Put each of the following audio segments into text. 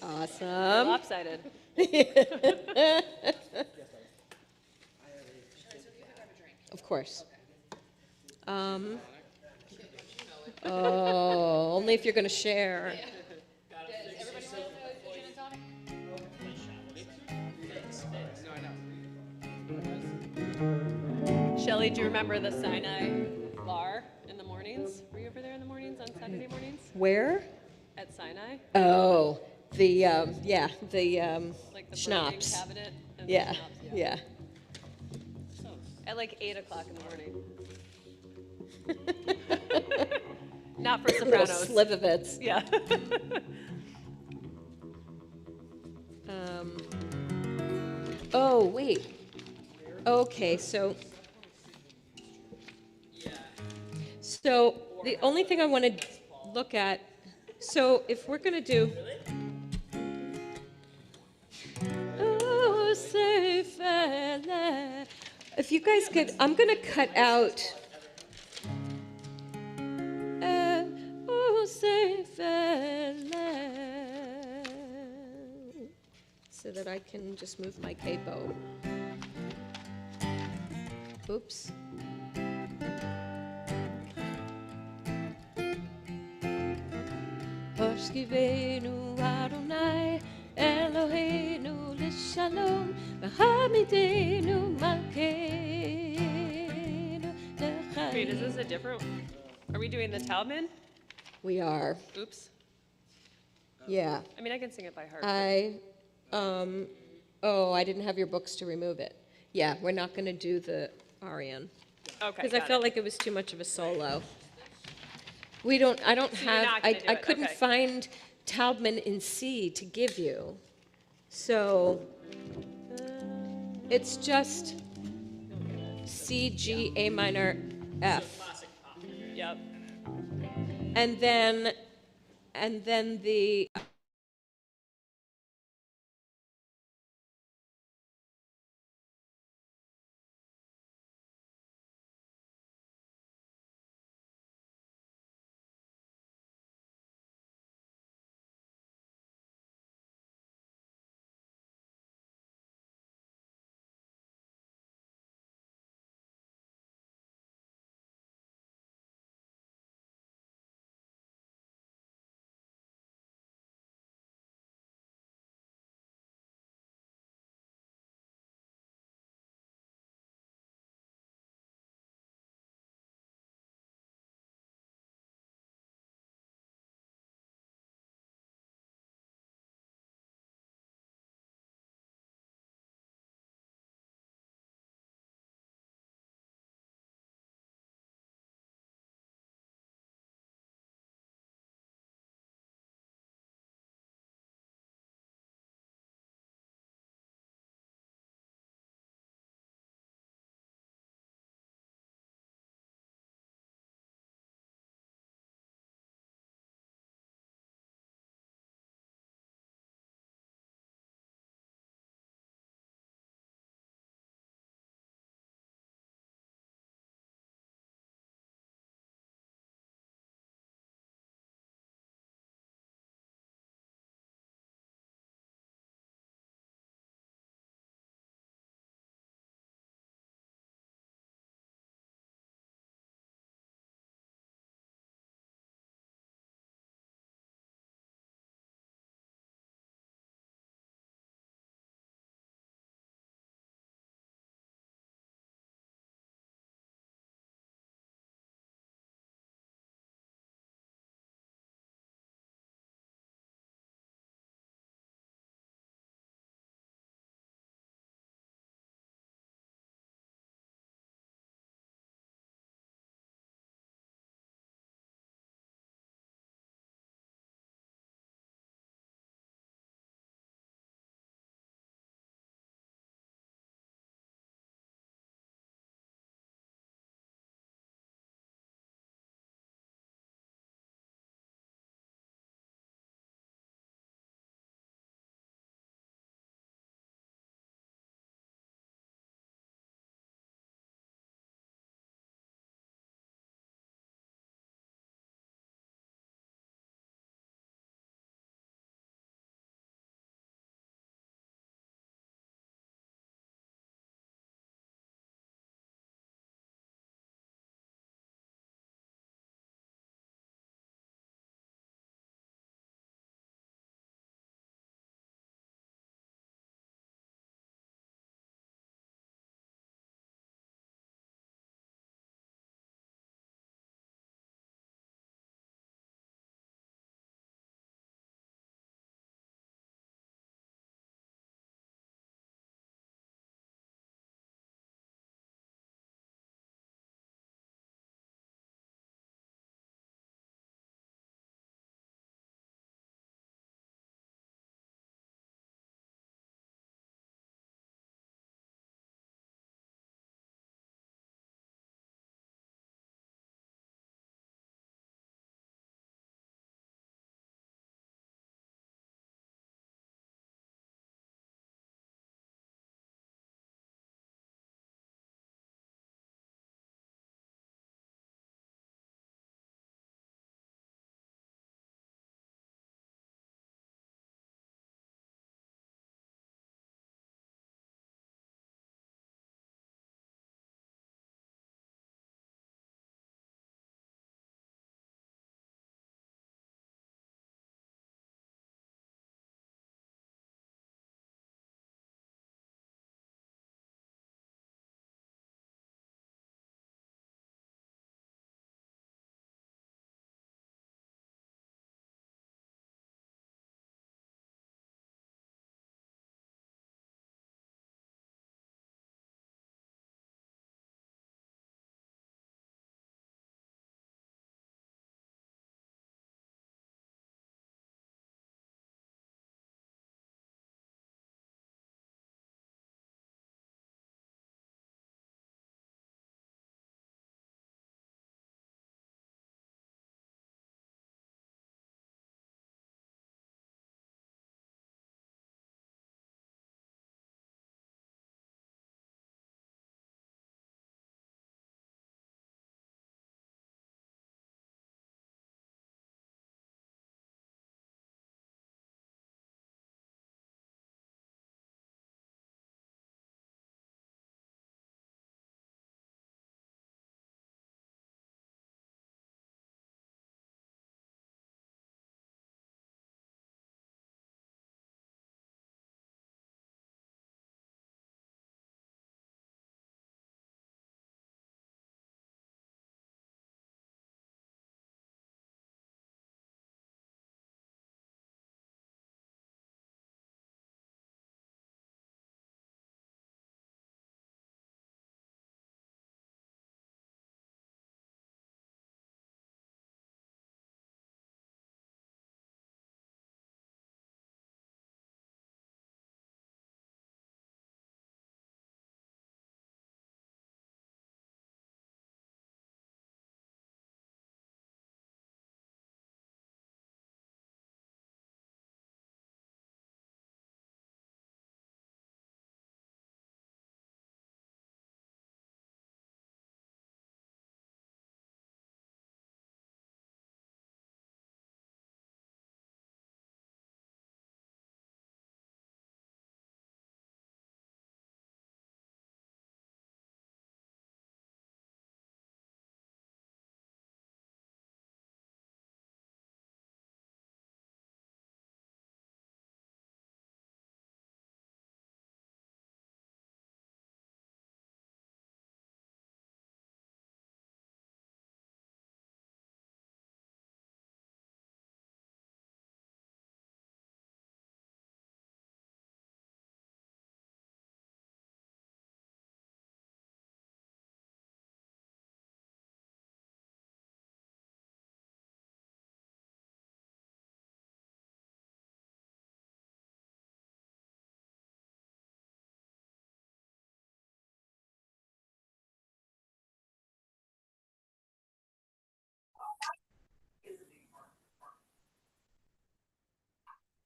Awesome. Lopsided. Of course. Oh, only if you're going to share. Shelley, do you remember the Sinai bar in the mornings? Were you over there in the mornings on Saturday mornings? Where? At Sinai? Oh, the Like the schnapps. Brewing cabinet and Yeah, the schnapps, yeah. At like 8 o'clock in the morning. Not for Little Sopranos. Slivovitz. Yeah. Oh, wait. Okay, so the only thing I want to look at, so if we're going to do, oh, say fella, if you guys could, I'm going to cut out, oh, say fella, so that I can just move my capo. Oops. Hoshkivenu Adonai Eloheinu Lishalom V'hamidenu Malkeinu L'chaim. Wait, is this a different? Are we doing the Talmud? We are, Oops. yeah. I mean, I can sing it by heart. I didn't have your books to remove it. Yeah, we're not going to do the Arian. Okay. Because I felt like it was too much of a solo. I don't So you're have, not gonna do I it, couldn't okay. find Taubman in C to give you. So it's just C, G, A minor, F. Yep. And then the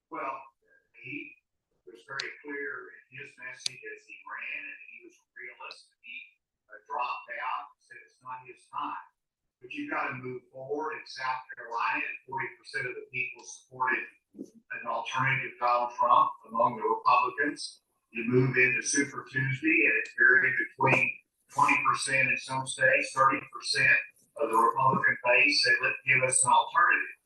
Well, he was very clear in his message as he ran, and he was realistic. He dropped out and said it's not his time. But you've got to move forward. In South Carolina, 40% of the people supported an alternative Donald Trump among the Republicans. You move into Super Tuesday, and it's varied between 20% in some states, 30% of the Republican base said, let's give us an alternative.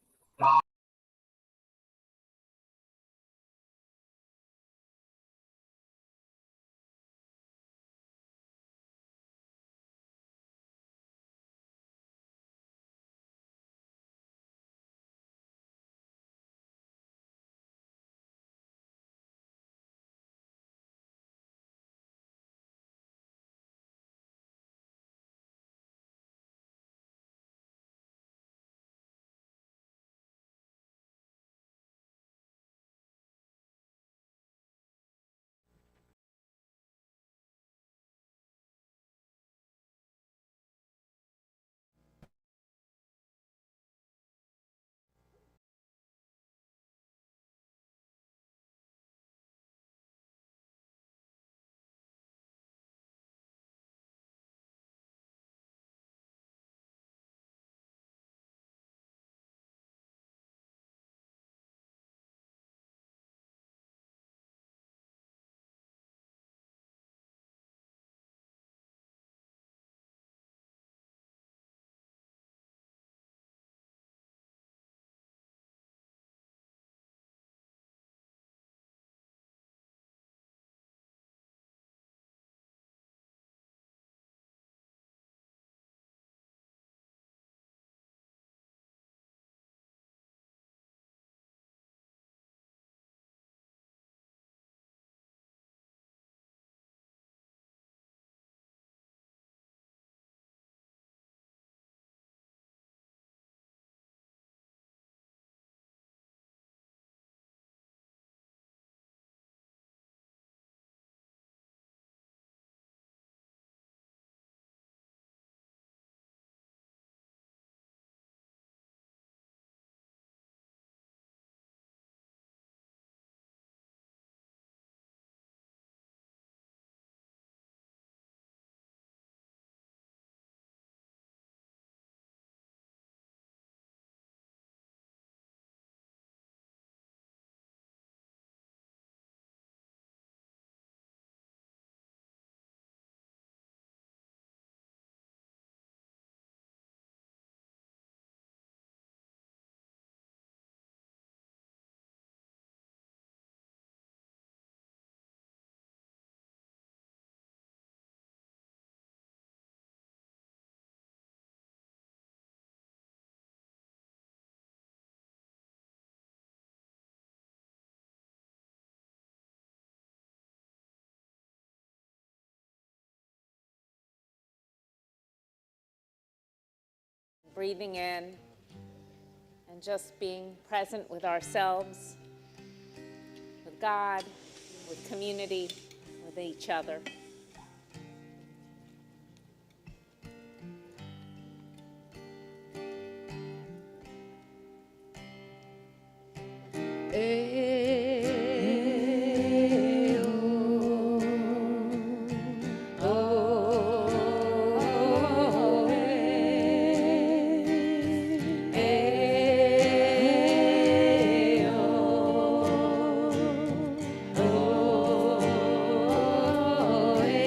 Breathing in and just being present with ourselves, with God, with community, with each other.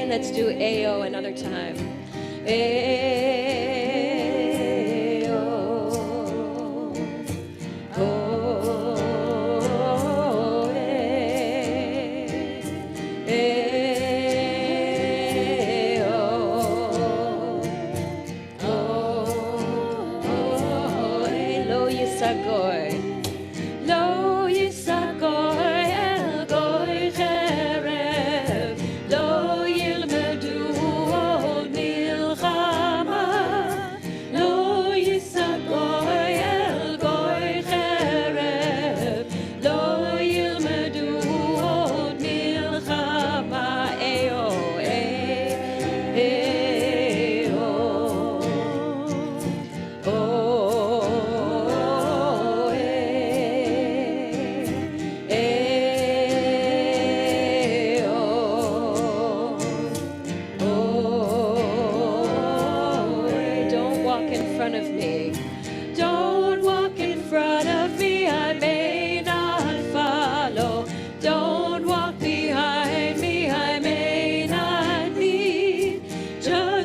Let's do Ayo another time. Lo yisagoy, lo yisagoy, el goy cherev, lo yilmedu od milchama, lo yisagoy, el goy cherev, lo yilmedu od milchama. Eyo, eyo, oh.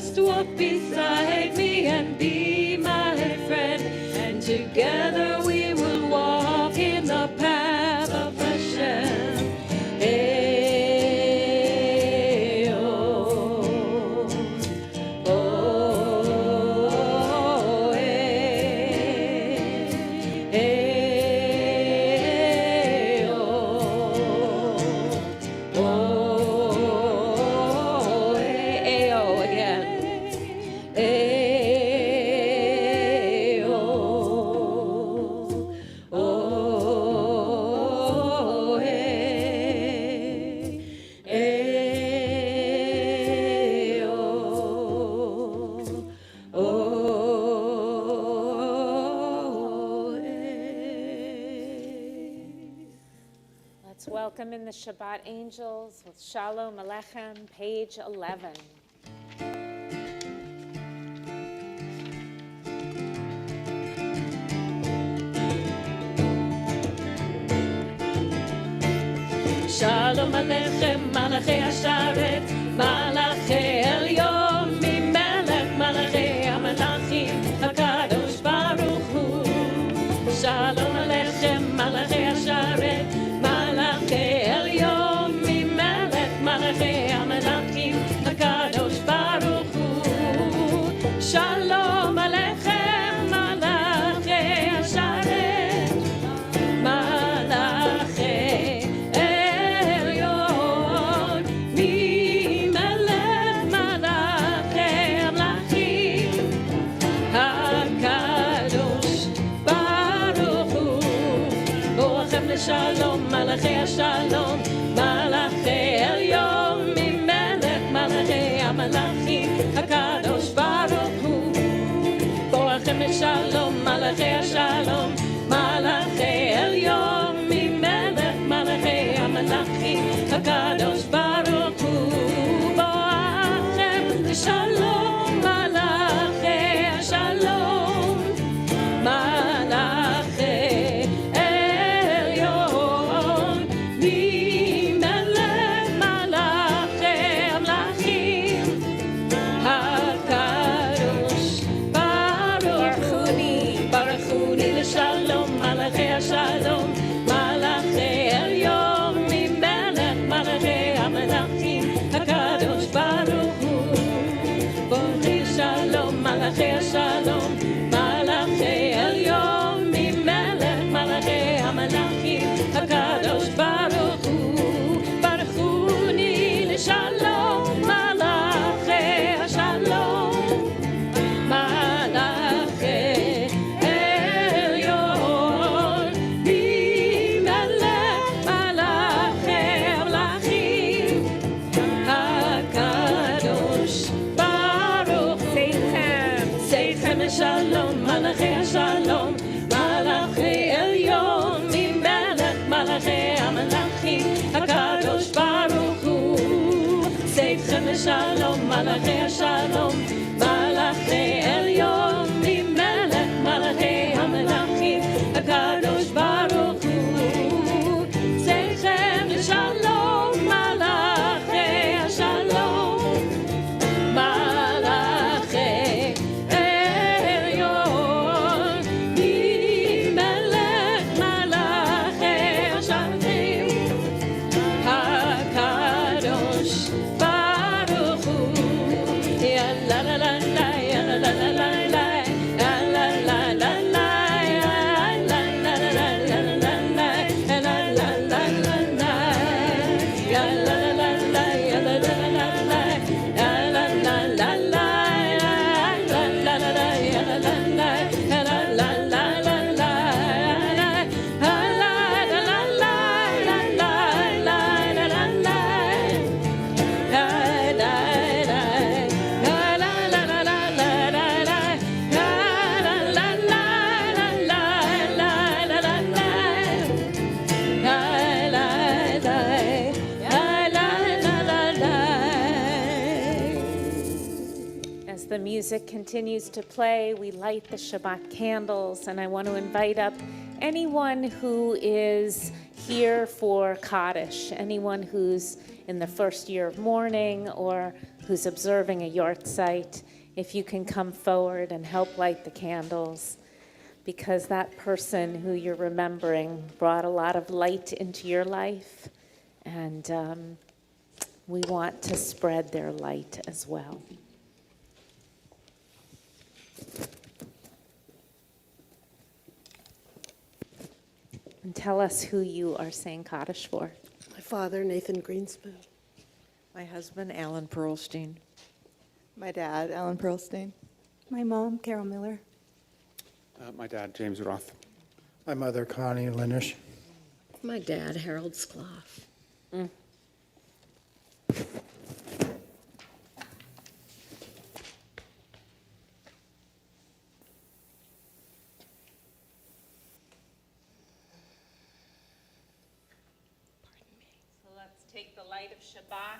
just walk beside me and be my friend, and together we will walk in the path of Hashem. Hey, oh, oh, hey, hey, oh, oh, hey, oh, again. Hey, oh, oh, hey, hey, oh, oh, hey. Let's welcome in the Shabbat angels with Shalom Aleichem, page 11. Shalom Aleichem, Malachi Asharet, Malachi Elyon, Mimelech, Malachi Amalachim, HaKadosh Baruch Hu. Shalom Aleichem, Malachi Asharet, Malachi Elyon, Mimelech, Malachi Amalachim, HaKadosh Baruch Hu. Shalom Aleichem, Malachi Asharet, Malachi Elyon, Mimelech, Malachi Amlachim, HaKadosh Baruch Hu. Borachem l'shalom, Malachi Shalom, Malachi Elyon, Mimelech, Malachi Amlachim, HaKadosh Baruch Hu. Borachem l'shalom, Malachi Shalom, Malachi Elyon, Mimelech, Malachi Amalachim, HaKadosh Baruch Hu. Borachem l'shalom, Malachi Shalom, Malachi Elyon, Mimelech, Malachi Amlachim, HaKadosh Baruch Hu. Baruchuni l'shalom, Malachi Shalom, Malachi Elyon, Mimelech, Malachi Amalachim, HaKadosh Baruch Hu. Baruchni l'shalom, Malachi Shalom, Malachi Elyon, Mimelech, Malachi Amalachim, HaKadosh Baruch Hu. Baruchuni l'shalom, Malachi Shalom, Malachi Elyon, Mimelech, Malachi Amlachim, HaKadosh Baruch Hu. Seichem Shalom, Malachi Shalom, Malachi Elyon, Mimelech, Malachi Amalachim, HaKadosh Baruch Hu. Seichem Shalom, Malachi Shalom, Malachi Elyon, Mimelech, Malachi Amalachim, HaKadosh Baruch Hu. Seichem Shalom, Malachi Shalom, Malachi Elyon, Mimelech, Malachi Amalachim, HaKadosh Baruch Hu. Ya la la la la, ya la la la la la, ya la la la la, ya la la la la, ya la la la, ya la la la la la, ya la la la la, ya la la la la, ya la la la la, ya la la la la, ya la la la, ya la la la la la, ya la la la la, ya la la la la la. As the music continues to play, we light the Shabbat candles, and I want to invite up anyone who is here for Kaddish, anyone who's in the first year of mourning or who's observing a yard site, if you can come forward and help light the candles, because that person who you're remembering brought a lot of light into your life, and we want to spread their light as well. And tell us who you are saying Kaddish for. My father, Nathan Greenspoon. My husband, Alan Pearlstein. My dad, Alan Pearlstein. My mom, Carol Miller. My dad, James Roth. My mother, Connie Linish. My dad, Harold Skloff. So let's take the light of Shabbat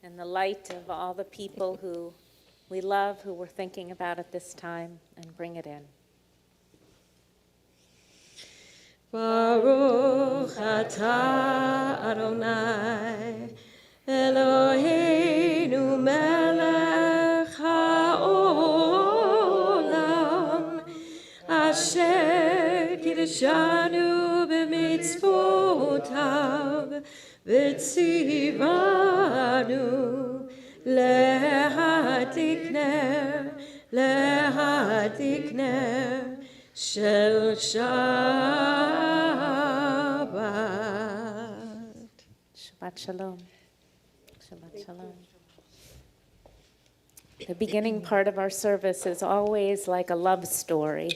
and the light of all the people who we love, who we're thinking about at this time, and bring it in. Baruch atah Adonai Eloheinu melech haolam asher kiddushanu b'mitzvotav v'tzivanu להדליק נר של שבת. Shabbat shalom. Shabbat shalom. The beginning part of our service is always like a love story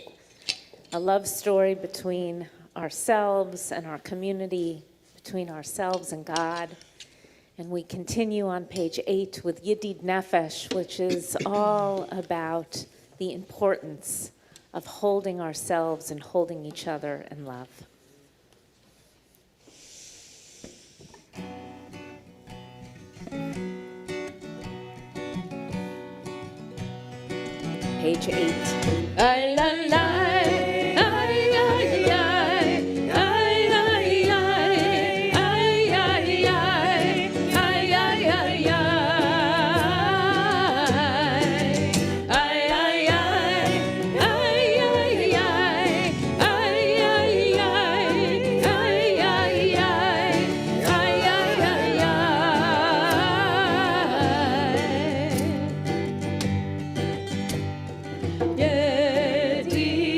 between ourselves and our community, between ourselves and God. And we continue on page 8 with Yedid Nefesh, which is all about the importance of holding ourselves and holding each other in love. Page 8. Ay, la, la, ay, ay, ay, ay, ay, ay, ay, ay, Yedid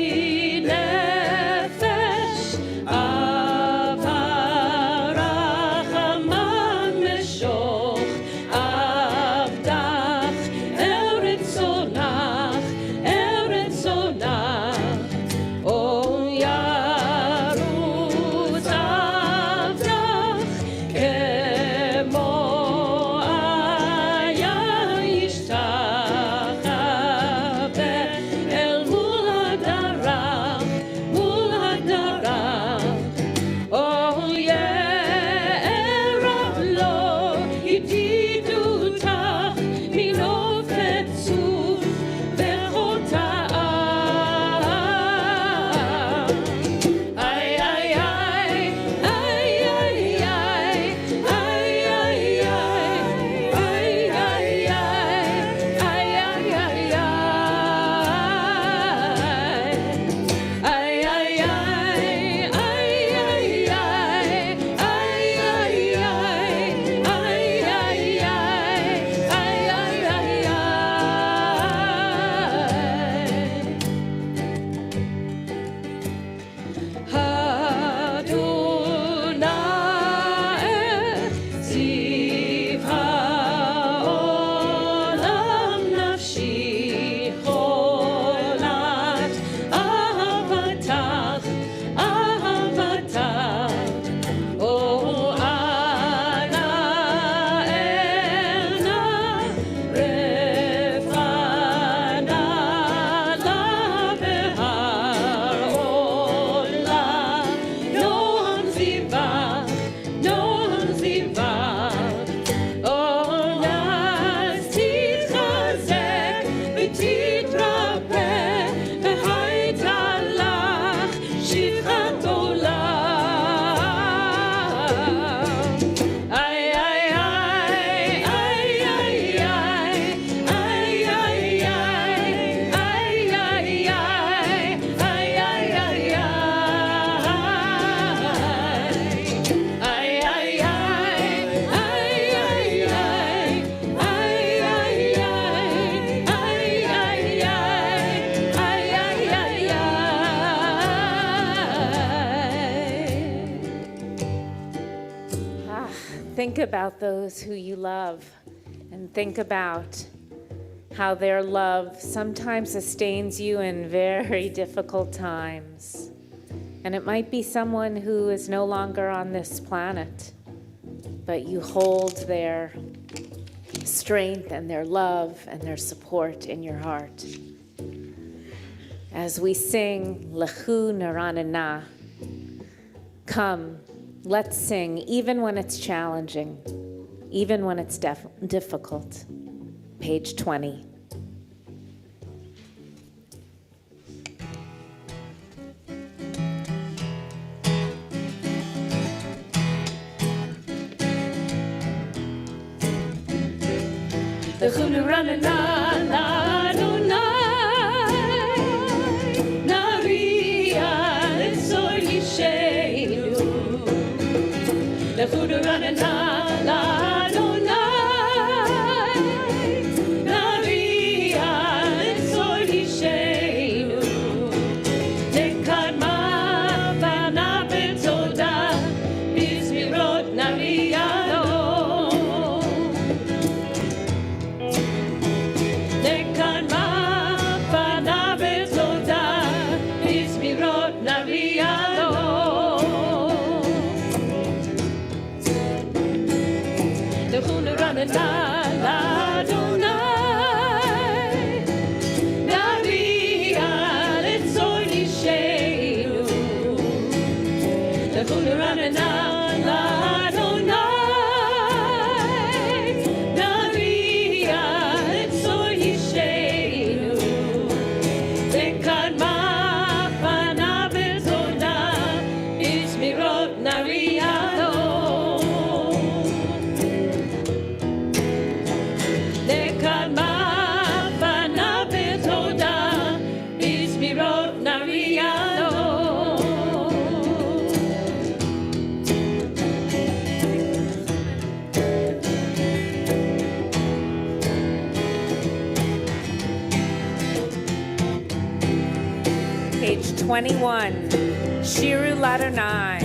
think about those who you love and think about how their love sometimes sustains you in very difficult times. And it might be someone who is no longer on this planet, but you hold their strength and their love and their support in your heart. As we sing Lechu Naranana, come, let's sing, even when it's challenging, even when it's difficult. Page 20. Lechu Naranana, the food run and la Page 21, Shiru Ladonai.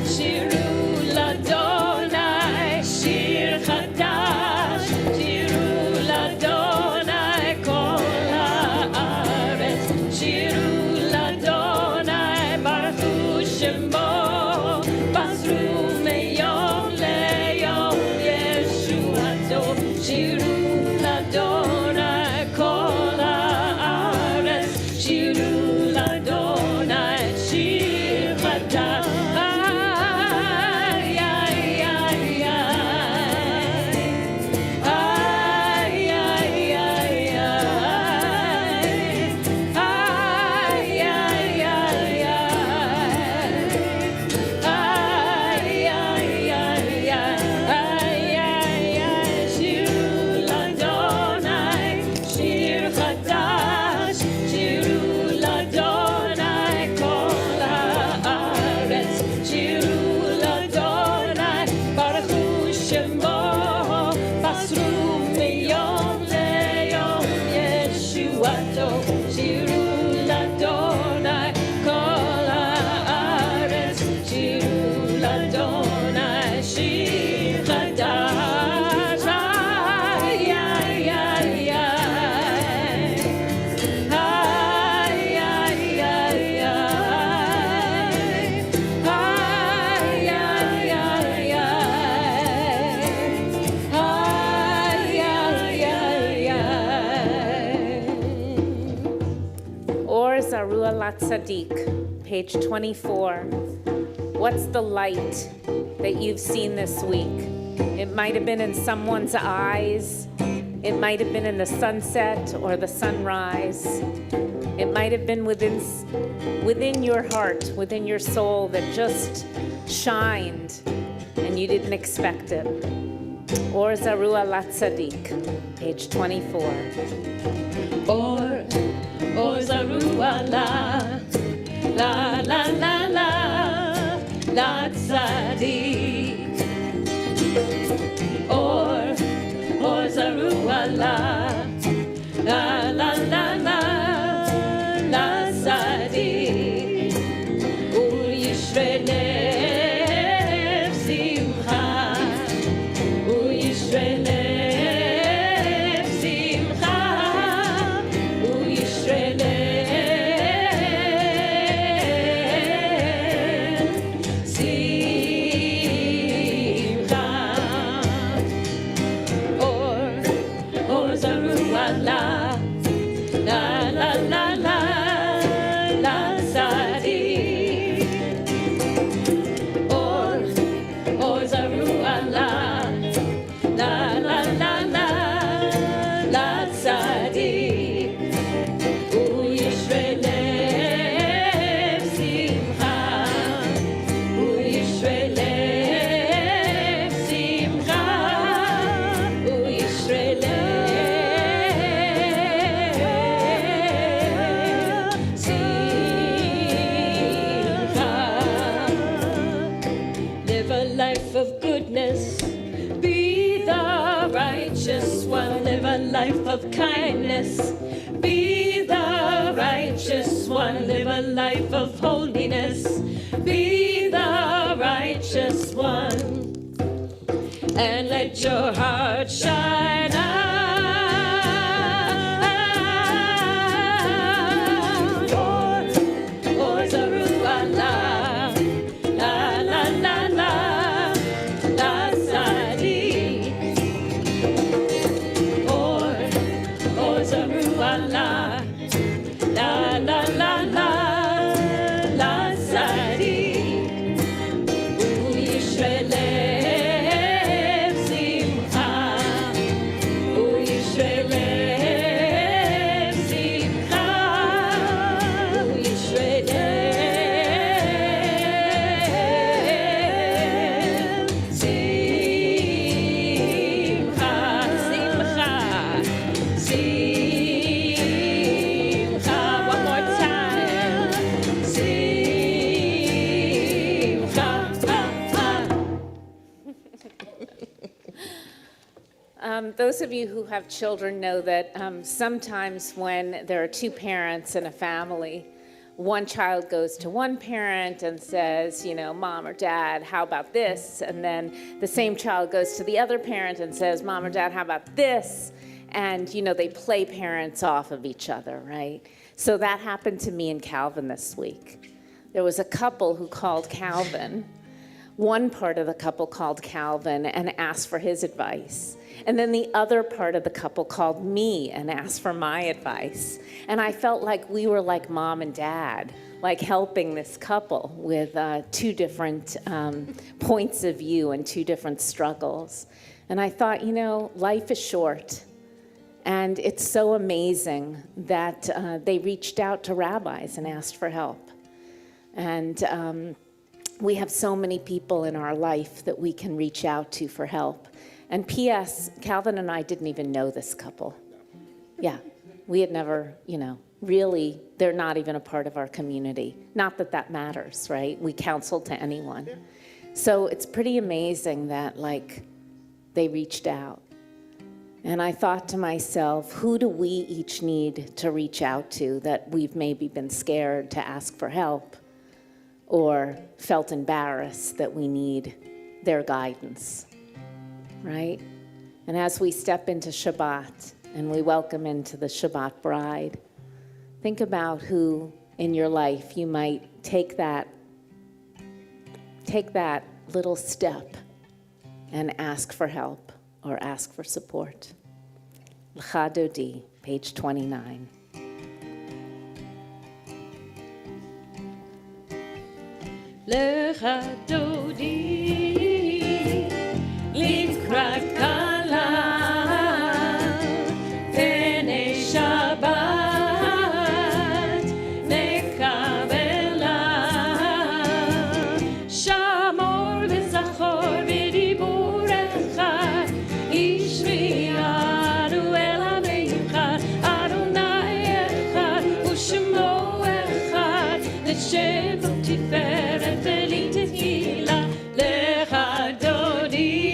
Shiru Ladonai, Shir Chadash, Shiru Ladonai, Kol Haaretz, Shiru Ladonai, Baruch Hu Shemo, Basru Meyom Leyom Yeshuato, Shiru Ladonai, Kol Shiru Ladonai, Shir Chadash, ay, ay, ay, ay, ay, ay, ay, ay, ay, ay, ay, Shiru Ladonai, Shir Chadash. Zarua Latzadik, page 24. What's the light that you've seen this week? It might have been in someone's eyes. It might have been in the sunset or the sunrise. It might have been within your heart, within your soul that just shined and you didn't expect it. Or Zarua Latzadik, page 24. Or Zarua la Latzadik. Or Zarua la Latzadik. Ul Yishrene righteous one, live a life of kindness. Be the righteous one, live a life of holiness. Be the righteous one, and let your heart shine out. Or Zerubbabel, la la la la, la sadi. Or Zerubbabel, la la la la, la sadi. Yisrael. Those of you who have children know that sometimes when there are two parents in a family, one child goes to one parent and says, you know, Mom or Dad, how about this? And then the same child goes to the other parent and says, Mom or Dad, how about this? And, you know, they play parents off of each other, right? So that happened to me and Calvin this week. There was a couple who called Calvin. One part of the couple called Calvin and asked for his advice. And then the other part of the couple called me and asked for my advice. And I felt like we were like mom and dad, like helping this couple with two different points of view and two different struggles. And I thought, you know, life is short. And it's so amazing that they reached out to rabbis and asked for help. And we have so many people in our life that we can reach out to for help. And P.S., Calvin and I didn't even know this couple. Yeah, we had never, you know, really, they're not even a part of our community. Not that that matters, right? We counsel to anyone. So it's pretty amazing that, like, they reached out. And I thought to myself, who do we each need to reach out to that we've maybe been scared to ask for help or felt embarrassed that we need their guidance? Right? And as we step into Shabbat and we welcome into the Shabbat bride, think about who in your life you might take that little step and ask for help or ask for support. L'cha Dodi, page 29. L'cha Dodi. לקראת כלה, פני שבת, נקבלה. שמור וזכור בדיבור אחד, השמיענו אל המיוחד, אדוני אחד ושמו אחד, לשם תפארת ולתהילה, לך דודי.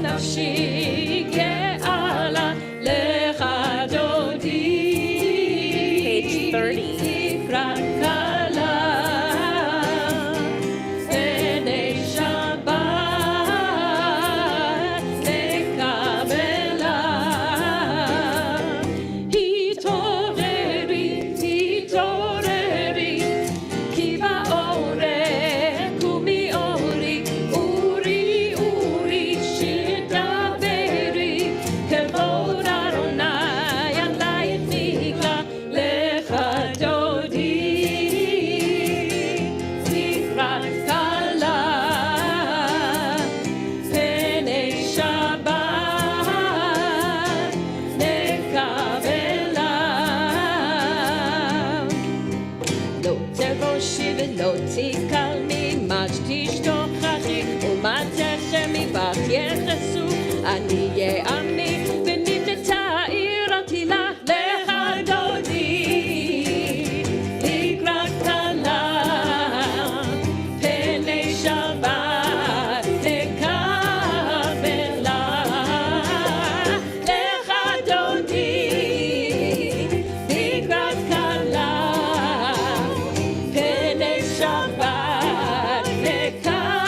נפשי גאלה לך דודי. Page 30. תקרא קלה בני שבת לקבלה. התעוררי, התעוררי, כי באורק ומאורי, אורי, אורי, שתדברי, כבוד אדוני עלייך נגלה, לך דודי. תקרא קלה פני שבת נקבלה. לא תבושי ולא תקלמי, מה שתשתוכחי ומה תחמי בך יחסו. אני יעמי ונבנתה עיר עתילה, לך דודי. לקראת קלה פני שבת נקבלה, לך דודי. לקראת קלה פני שבת נקבלה.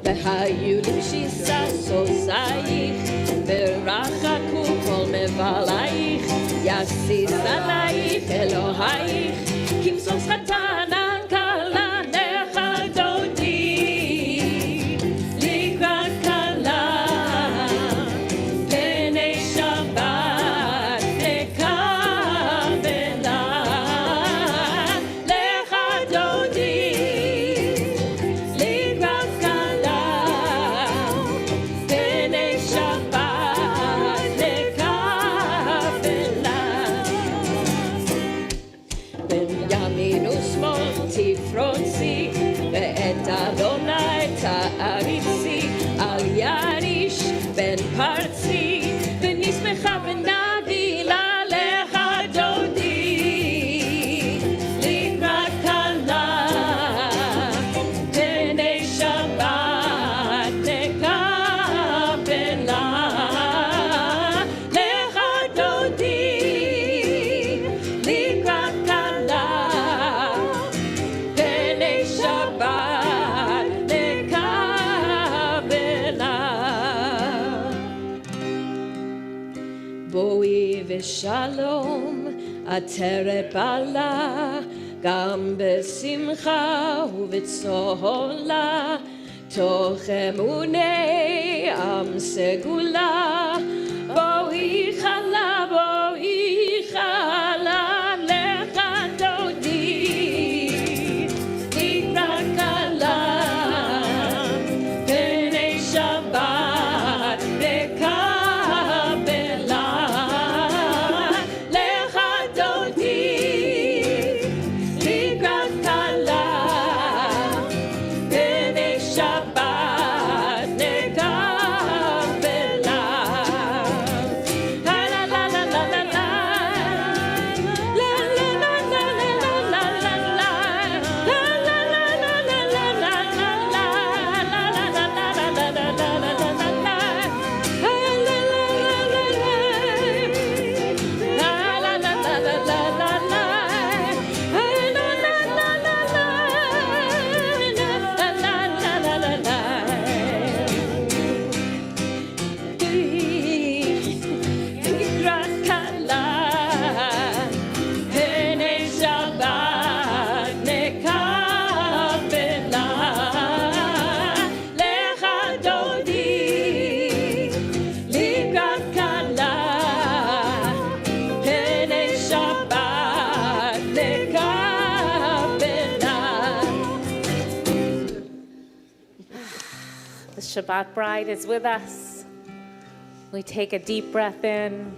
והיו לי ששושייך ורחקו כל מבלייך, יסיס עלייך אלוהייך כמסוס חתנה קלה, לך דודי. לקראת קלה פני שבת נקבלה, לך דודי. לקראת קלה פני שבת נקבלה. בין ימין ושמאל תפרוצי, ואת אדוני תעריצי, על יריש בין פרצי, ונשמחה ונגדילה, לך דודי. לקראת קלה פני שבת נקבלה, לך דודי. לקראת קלה פני שבת נקבלה. בואי ושלום עטרת בעלה, גם בשמחה ובצהלה, תוך אמוני עם סגולה. בואי חלה, בואי חלה, לך דודי. לקראת קלה פני שבת נקבלה, לך דודי. לקראת קלה פני שבת נקבלה. לה לה לה לה לה לה לה. לה לה לה לה לה לה לה לה. לה לה לה לה לה לה לה לה. לה לה לה לה לה לה לה לה לה. The Shabbat bride is with us. We take a deep breath in.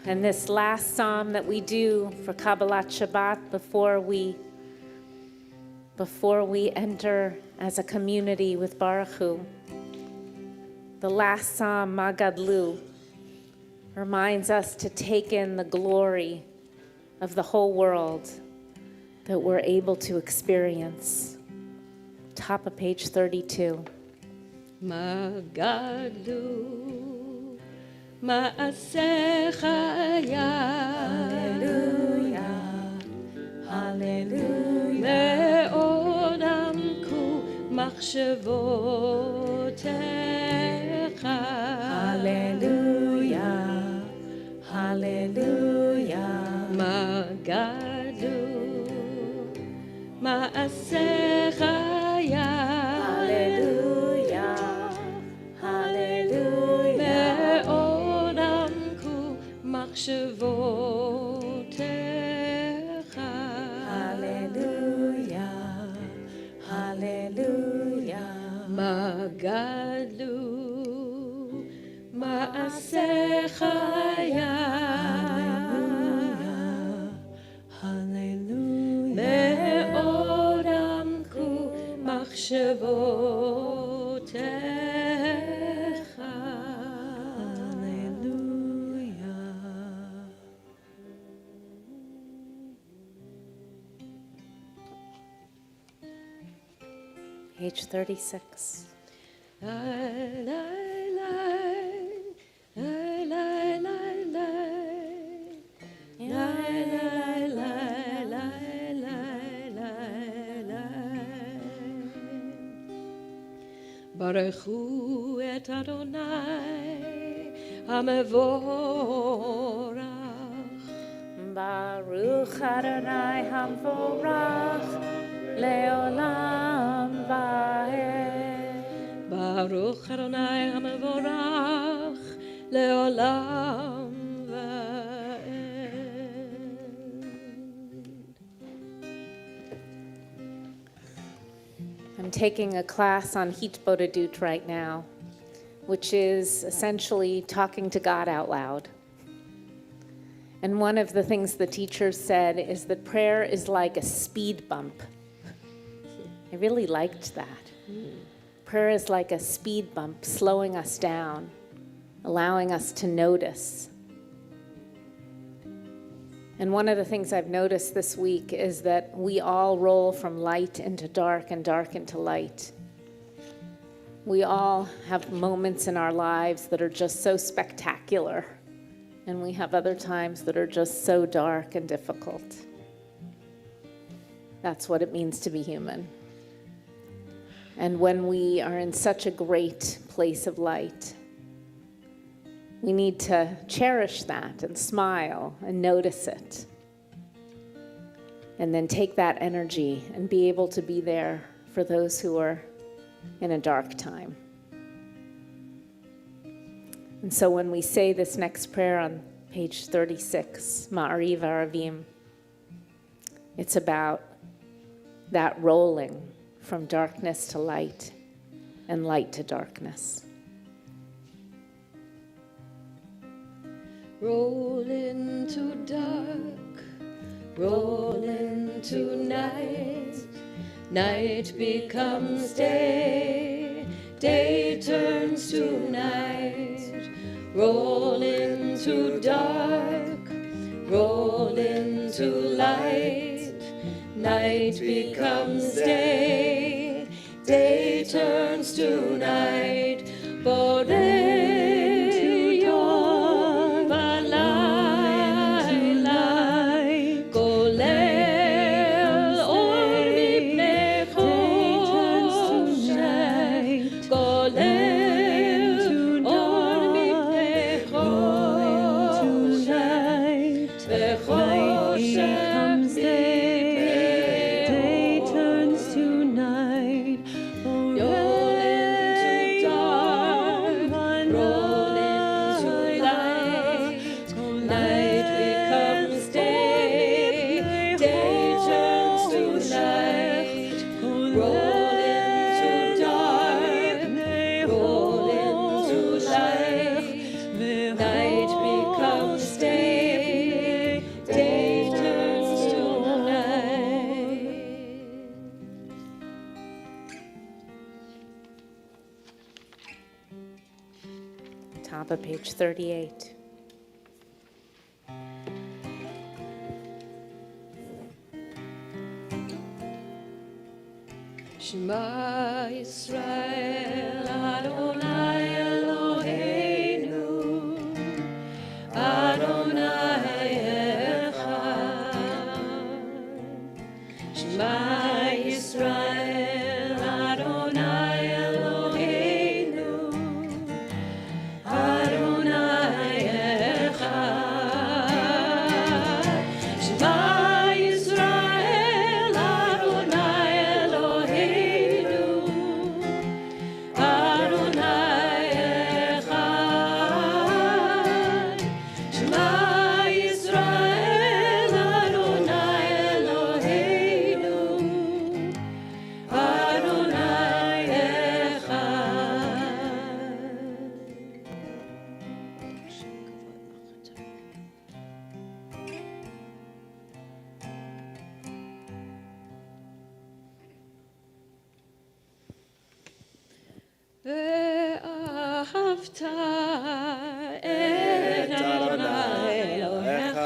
And this last psalm that we do for Kabbalat Shabbat before we enter as a community with Baruch Hu, the last psalm, Magadlu, reminds us to take in the glory of the whole world that we're able to experience. Top of page 32. Magadu Ma'asecha Hallelujah, hallelujah. Me'od amku machshavotcha Hallelujah, hallelujah. Magadu Ma'asecha Hallelujah, hallelujah. Me'od amku machshavotcha Hallelujah, hallelujah. Magadu Ma'asecha Hallelujah. Me'od amku machshavotcha Page 36. Baruchu et Adonai Hamevorach Baruch Adonai Hamvorach Leolam Vaed. Baruch Adonai Hamevorach Leolam Vaed. I'm taking a class on Hitbodedut right now, which is essentially talking to God out loud. And one of the things the teacher said is that prayer is like a speed bump. I really liked that. Prayer is like a speed bump, slowing us down, allowing us to notice. And one of the things I've noticed this week is that we all roll from light into dark and dark into light. We all have moments in our lives that are just so spectacular, and we have other times that are just so dark and difficult. That's what it means to be human. And when we are in such a great place of light, we need to cherish that and smile and notice it. And then take that energy and be able to be there for those who are in a dark time. And so when we say this next prayer on page 36, Ma'ariv Aravim, it's about that rolling from darkness to light and light to darkness. Roll into dark, roll into night. Night becomes day, day turns to night. Roll into dark, roll into light. Night becomes day, day turns to night. Top of page 38. Shema Yisrael Adonai Eloheinu Adonai Echad. Shema Yisrael Adonai Eloheinu Adonai Echad. Shema Yisrael Adonai Eloheinu Adonai Echad. Shema Yisrael Adonai Eloheinu Adonai ואהבת את אדוני אלוהיך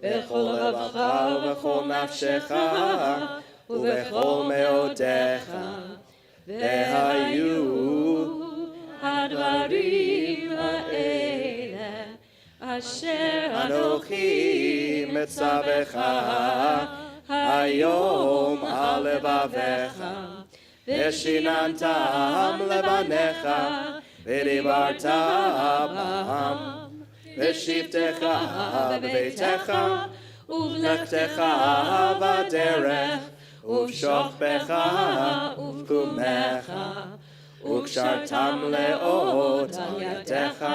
בכל לבבך ובכל נפשך ובכל מאודיך והיו הדברים האלה אשר אנוכי מצווך היום על לבביך ושיננתם לבניך ודיברת בם בשבתך בביתך ובלכתך בדרך ובשוכבך ובקומך וקשרתם לאות על ידיך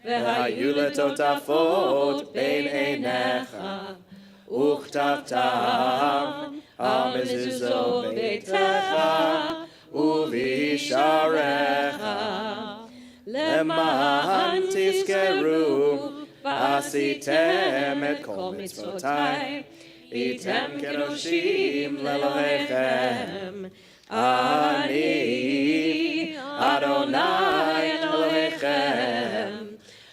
והיו לטוטפות בין עיניך וכתבתם על מזוזות ביתך ובשעריך למען תזכרו ועשיתם את כל מצוותיי הייתם קדושים לאלוהיכם אני אדוני אלוהיכם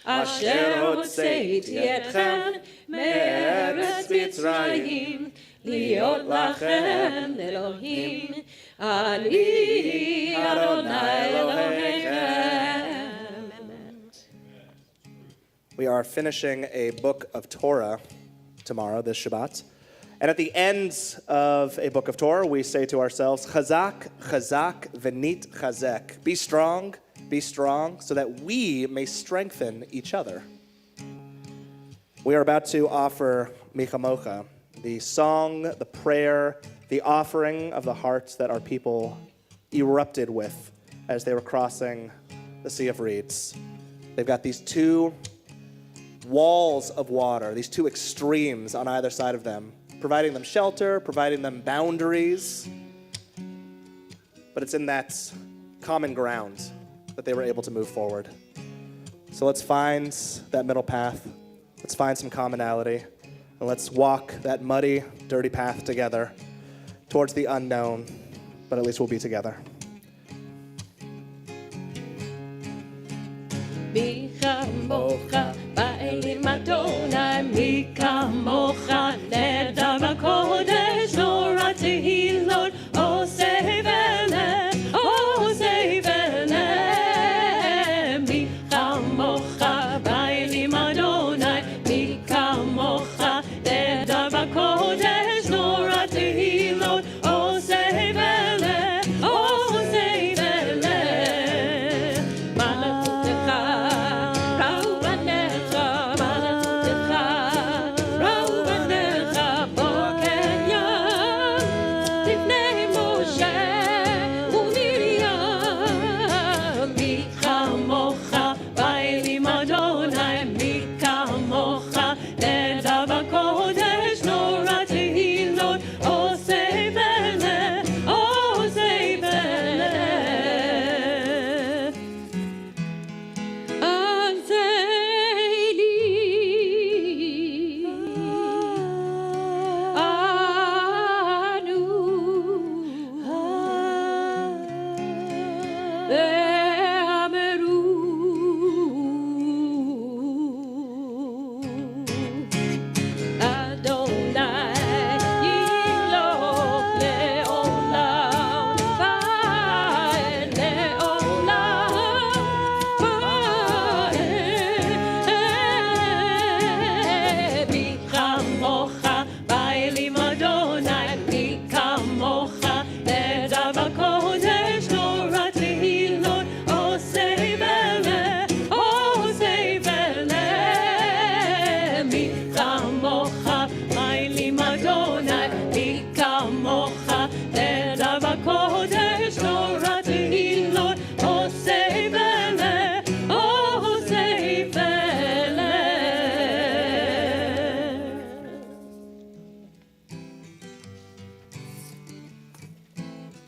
אשר הוצאתי אתכם מארץ מצרים להיות לכם אלוהים אני אדוני אלוהיכם. We are finishing a book of Torah tomorrow, this Shabbat. And at the end of a book of Torah, we say to ourselves, Chazak, Chazak, Venit Chazek. Be strong, so that we may strengthen each other. We are about to offer Michamocha, the song, the prayer, the offering of the hearts that our people erupted with as they were crossing the Sea of Reeds. They've got these two walls of water, these two extremes on either side of them, providing them shelter, providing them boundaries. But it's in that common ground that they were able to move forward. So let's find that middle path. Let's find some commonality. And let's walk that muddy, dirty path together towards the unknown. But at least we'll be together. מי כמוך באלים אדוני, מי כמוך נדר בקודש, נורא תהילות עושה ולב, עושה ולב. מי כמוך באלים אדוני, מי כמוך נדר בקודש, נורא תהילות עושה ולב, עושה ולב. מלכותך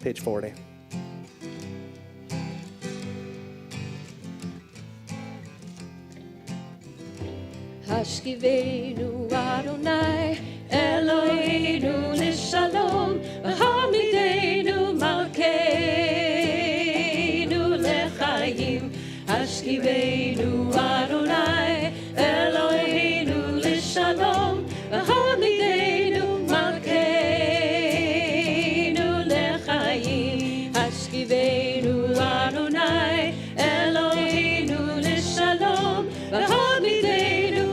page 40. Hashkivenu Adonai, Eloheinu Lishalom, Hamidenu Malkeinu Lechaim. Hashkivenu Adonai, Eloheinu Lishalom, Hamidenu Malkeinu Lechaim. Hashkivenu Adonai, Eloheinu Lishalom, Hamidenu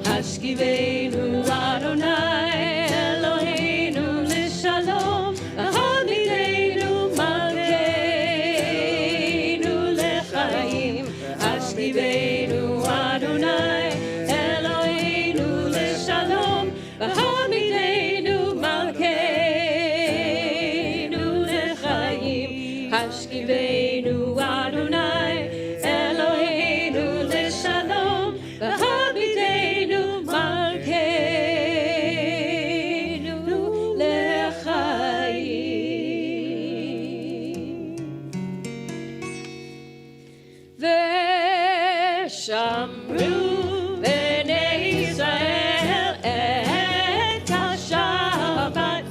Hashkivenu Adonai, Eloheinu Lishalom, Hamidenu Malkeinu Lechaim. Hashkivenu Adonai, Eloheinu Lishalom, Hamidenu Malkeinu Lechaim. Hashkivenu Adonai, Eloheinu Lishalom, Hamidenu Malkeinu Lechaim. Veshamru Bnei Israel et HaShabbat,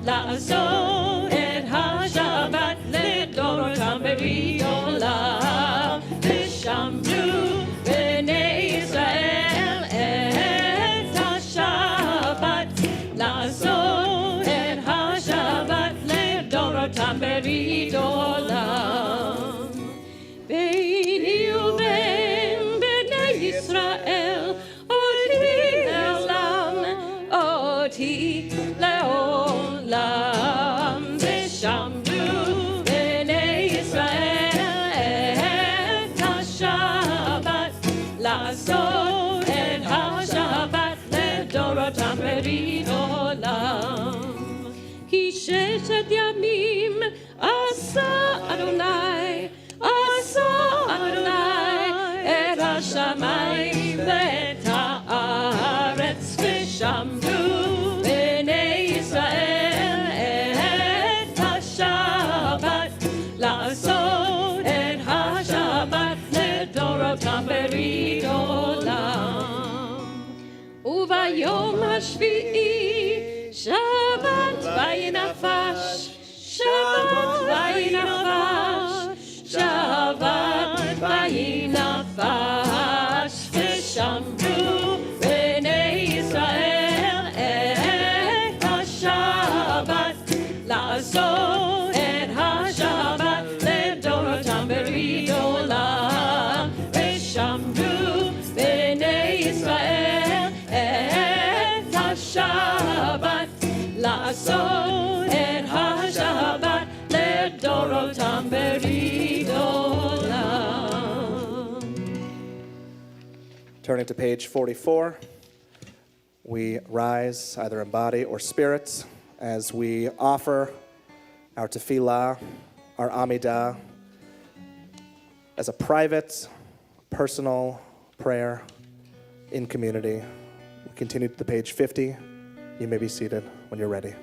לעשות את השבת לדורותם ברית עולם. ושמרו בני ישראל את השבת, לעשות את השבת לדורותם ברית עולם. ביני ובין בני ישראל אותי לעולם, אותי לעולם. ושמרו בני ישראל את השבת, לעשות את השבת לדורותם ברית עולם. כי ששת ימים עשה אדוני, עשה אדוני את השמיים ואת הארץ. ושמרו בני ישראל את השבת, לעשות את השבת לדורותם ברית עולם. וביום השביעי שבת ויהי נפש, שבת ויהי נפש, שבת ויהי נפש. ושמרו בני ישראל את השבת, לעשות את השבת לדורותם ברית עולם. ושמרו בני ישראל את השבת, לעשות את השבת לדורותם ברית עולם. Turning to page 44, we rise either in body or spirit as we offer our tefillah, our amidah, as a private, personal prayer in community. We continue to page 50. You may be seated when you're ready.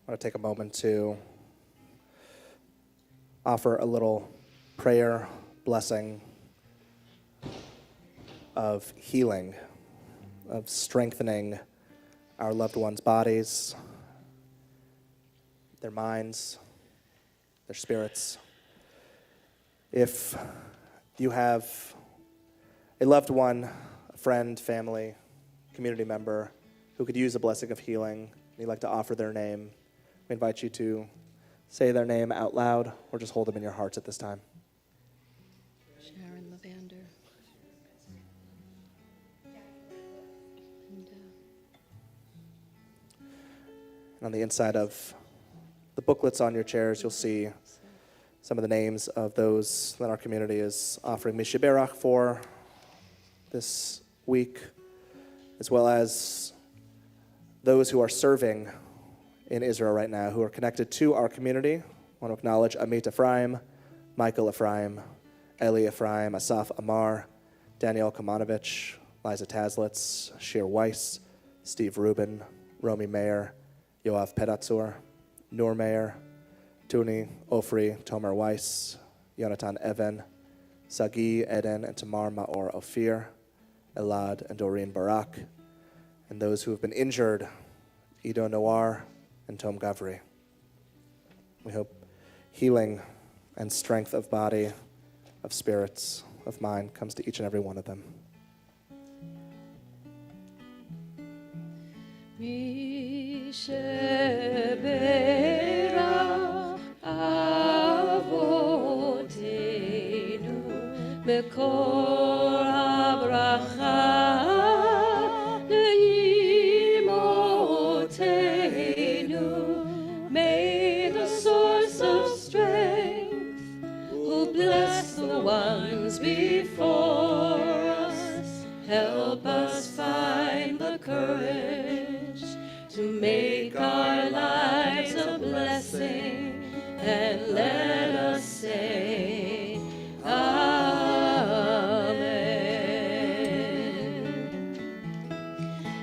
I want to take a moment to offer a little prayer, blessing of healing, of strengthening our loved ones' bodies, their minds, their spirits. If you have a loved one, a friend, family, community member who could use a blessing of healing, and you'd like to offer their name, we invite you to say their name out loud or just hold them in your hearts at this time. Sharon Lavander. And on the inside of the booklets on your chairs, you'll see some of the names of those that our community is offering Mishiberach for this week, as well as those who are serving in Israel right now, who are connected to our community. I want to acknowledge Amit Ephraim, Michael Ephraim, Eli Ephraim, Asaf Amar, Danielle Kamanovich, Liza Taslitz, Shir Weiss, Steve Rubin, Romy Mayer, Yoav Pedatzur, Noor Mayer, Tuni, Ofri, Tomer Weiss, Yonatan Evan, Sagi, Eden, and Tamar Maor Ophir, Elad and Doreen Barak, and those who have been injured, Ido Noir and Tom Gavri. We hope healing and strength of body, of spirits, of mind comes to each and every one of them. Misheberach avotenu Mekor habracha leimotenu. May the source of strength, who bless the ones before us, help us find the courage to make our lives a blessing, and let us say Amen.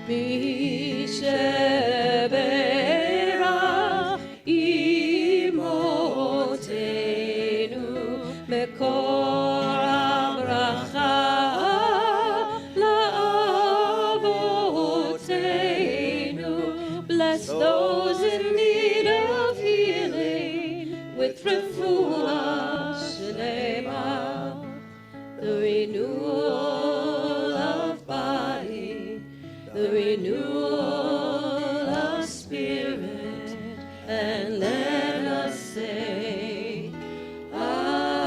Misheberach imotenu mekor habracha la'avotenu. Bless those in need of healing with refuah shlema, the renewal of body, the renewal of spirit, and let us say Amen.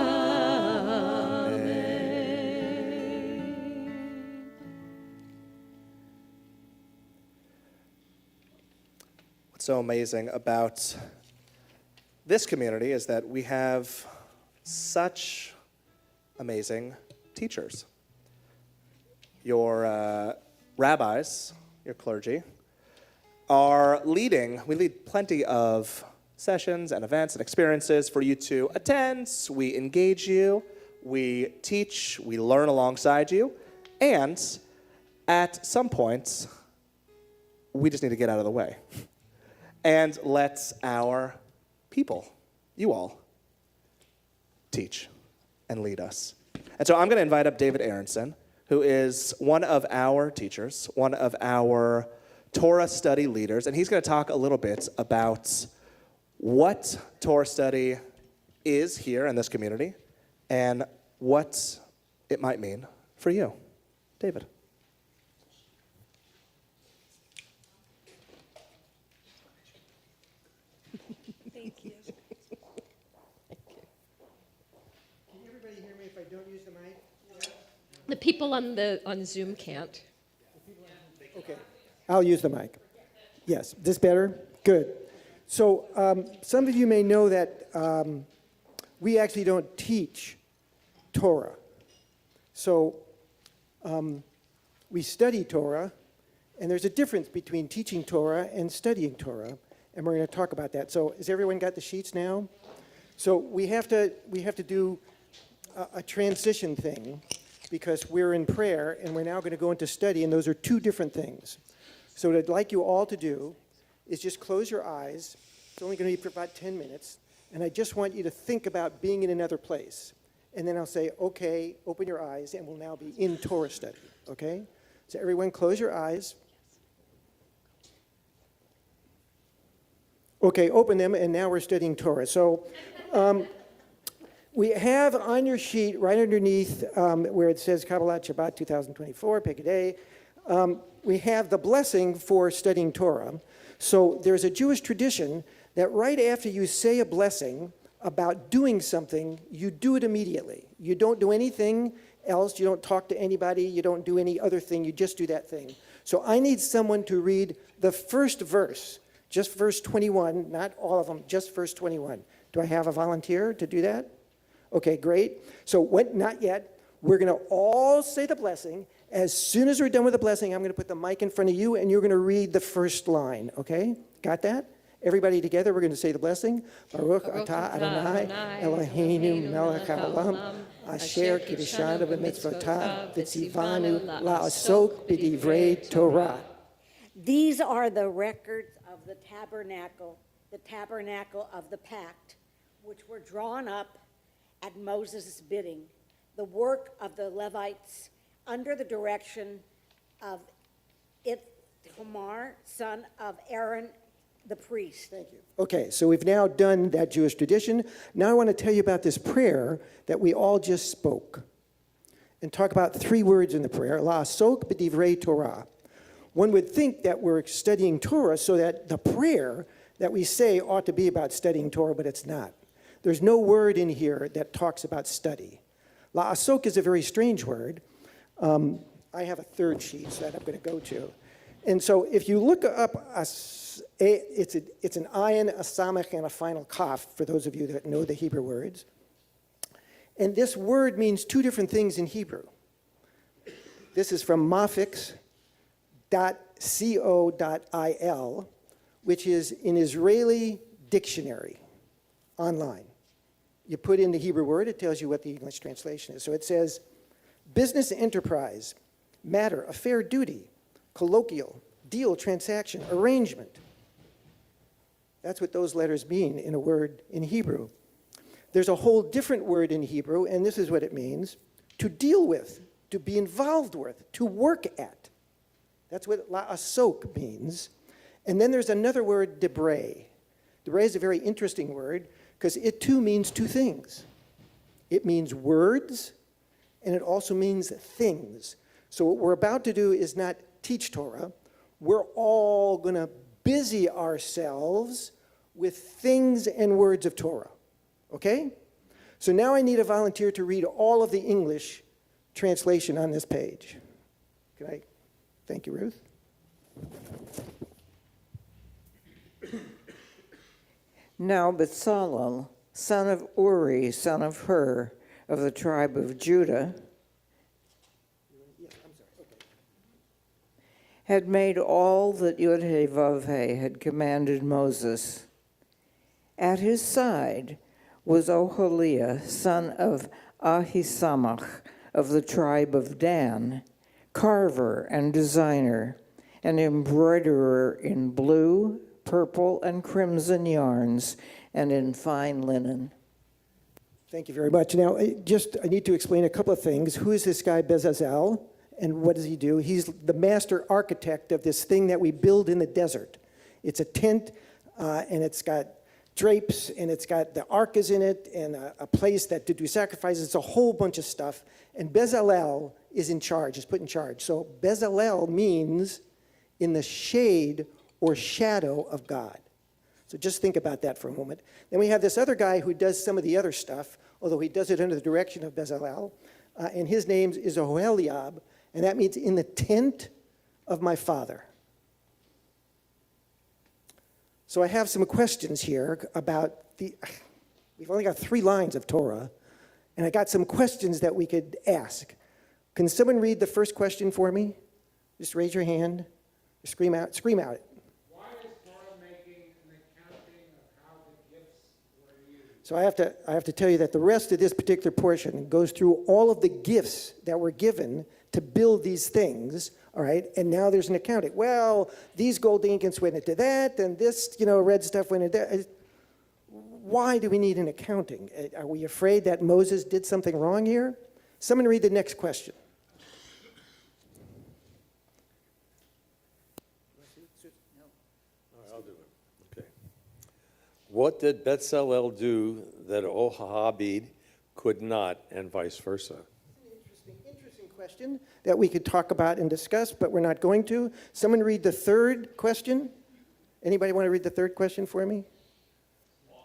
What's so amazing about this community is that we have such amazing teachers. Your rabbis, your clergy, are leading. We lead plenty of sessions and events and experiences for you to attend. We engage you, we teach, we learn alongside you, and at some point, we just need to get out of the way and let our people, you all, teach and lead us. And so I'm going to invite up David Aronson, who is one of our teachers, one of our Torah study leaders, and he's going to talk a little bit about what Torah study is here in this community and what it might mean for you. David. Thank you. Can everybody hear me if I don't use the mic? The people on Zoom can't. Okay, I'll use the mic. Yes, this better? Good. So some of you may know that we actually don't teach Torah. So we study Torah, and there's a difference between teaching Torah and studying Torah, and we're going to talk about that. So has everyone got the sheets now? So we have to do a transition thing, because we're in prayer and we're now going to go into study, and those are two different things. So what I'd like you all to do is just close your eyes It's only going to be for about 10 minutes. And I just want you to think about being in another place. And then I'll say, okay, open your eyes, and we'll now be in Torah study, okay? So everyone close your eyes. Okay, open them, and now we're studying Torah. So we have on your sheet, right underneath where it says Kabbalat Shabbat 2024, pick a day, we have the blessing for studying Torah. So there's a Jewish tradition that right after you say a blessing about doing something, you do it immediately. You don't do anything else. You don't talk to anybody. You don't do any other thing. You just do that thing. So I need someone to read the first verse, just verse 21, not all of them, just verse 21. Do I have a volunteer to do that? Okay, great. So not yet. We're going to all say the blessing. As soon as we're done with the blessing, I'm going to put the mic in front of you, and you're going to read the first line, okay? Got that? Everybody together, we're going to say the blessing. Baruch atah Adonai Eloheinu melech haolam asher kiddushanu b'mitzvotav v'tzivanu la'asok b'divrei Torah. These are the records of the tabernacle of the pact, which were drawn up at Moses' bidding, the work of the Levites under the direction of Ithamar, son of Aaron, the priest. Thank you. Okay, so we've now done that Jewish tradition. Now I want to tell you about this prayer that we all just spoke and talk about 3 words in the prayer, la'asok b'divrei Torah. One would think that we're studying Torah so that the prayer that we say ought to be about studying Torah, but it's not. There's no word in here that talks about study. La'asok is a very strange word. I have a third sheet that I'm going to go to. And so if you look up, it's an ayin, a samech, and a final kaf, for those of you that know the Hebrew words. And this word means 2 different things in Hebrew. This is from mafix.co.il, which is an Israeli dictionary online. You put in the Hebrew word, it tells you what the English translation is. So it says, business enterprise, matter, affair, duty, colloquial, deal, transaction, arrangement. That's what those letters mean in a word in Hebrew. There's a whole different word in Hebrew, and this is what it means: to deal with, to be involved with, to work at. That's what la'asok means. And then there's another word, divrei. Divrei is a very interesting word because it too means 2 things. It means words, and it also means things. So what we're about to do is not teach Torah. We're all going to busy ourselves with things and words of Torah. Okay? So now I need a volunteer to read all of the English translation on this page. Can I? Thank you, Ruth. Now Bezalel, son of Uri, son of Hur, of the tribe of Judah, had made all that Yod-Heh-Vav-Heh had commanded Moses. At his side was Oholiah, son of Ahisamach, of the tribe of Dan, carver and designer, an embroiderer in blue, purple, and crimson yarns, and in fine linen. Thank you very much. Now, I need to explain a couple of things. Who is this guy, Bezalel, and what does he do? He's the master architect of this thing that we build in the desert. It's a tent, and it's got drapes, and it's got the ark is in it, and a place to do sacrifices. It's a whole bunch of stuff. And Bezalel is in charge, is put in charge. So Bezalel means in the shade or shadow of God. So just think about that for a moment. Then we have this other guy who does some of the other stuff, although he does it under the direction of Bezalel, and his name is Oholiab, and that means in the tent of my father. So I have some questions here about we've only got 3 lines of Torah, and I got some questions that we could ask. Can someone read the first question for me? Just raise your hand, or scream out it. Why is Torah making an accounting of how the gifts were used? So I have to tell you that the rest of this particular portion goes through all of the gifts that were given to build these things all right? And now there's an accounting. Well, these gold ingots went into that, and this, red stuff went into that. Why do we need an accounting? Are we afraid that Moses did something wrong here? Someone read the next question. I'll do it. Okay. What did Bezalel do that Ohabid could not, and vice versa? Interesting question that we could talk about and discuss, but we're not going to. Someone read the third question. Anybody want to read the third question for me? Why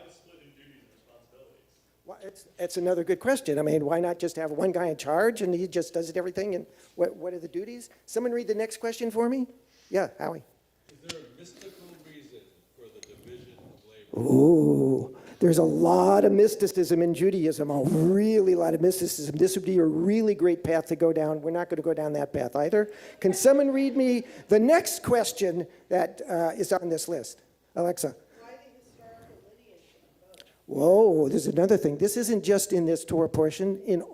the split in duties and responsibilities? Well, it's another good question. I mean, why not just have one guy in charge and he just does everything? And what are the duties? Someone read the next question for me. Yeah, Howie. Is there a mystical reason for the division of labor? Ooh, there's a lot of mysticism in Judaism, a really lot of mysticism. This would be a really great path to go down. We're not going to go down that path either. Can someone read me the next question that is on this list? Alexa. Whoa, there's another thing. This isn't just in this Torah portion. In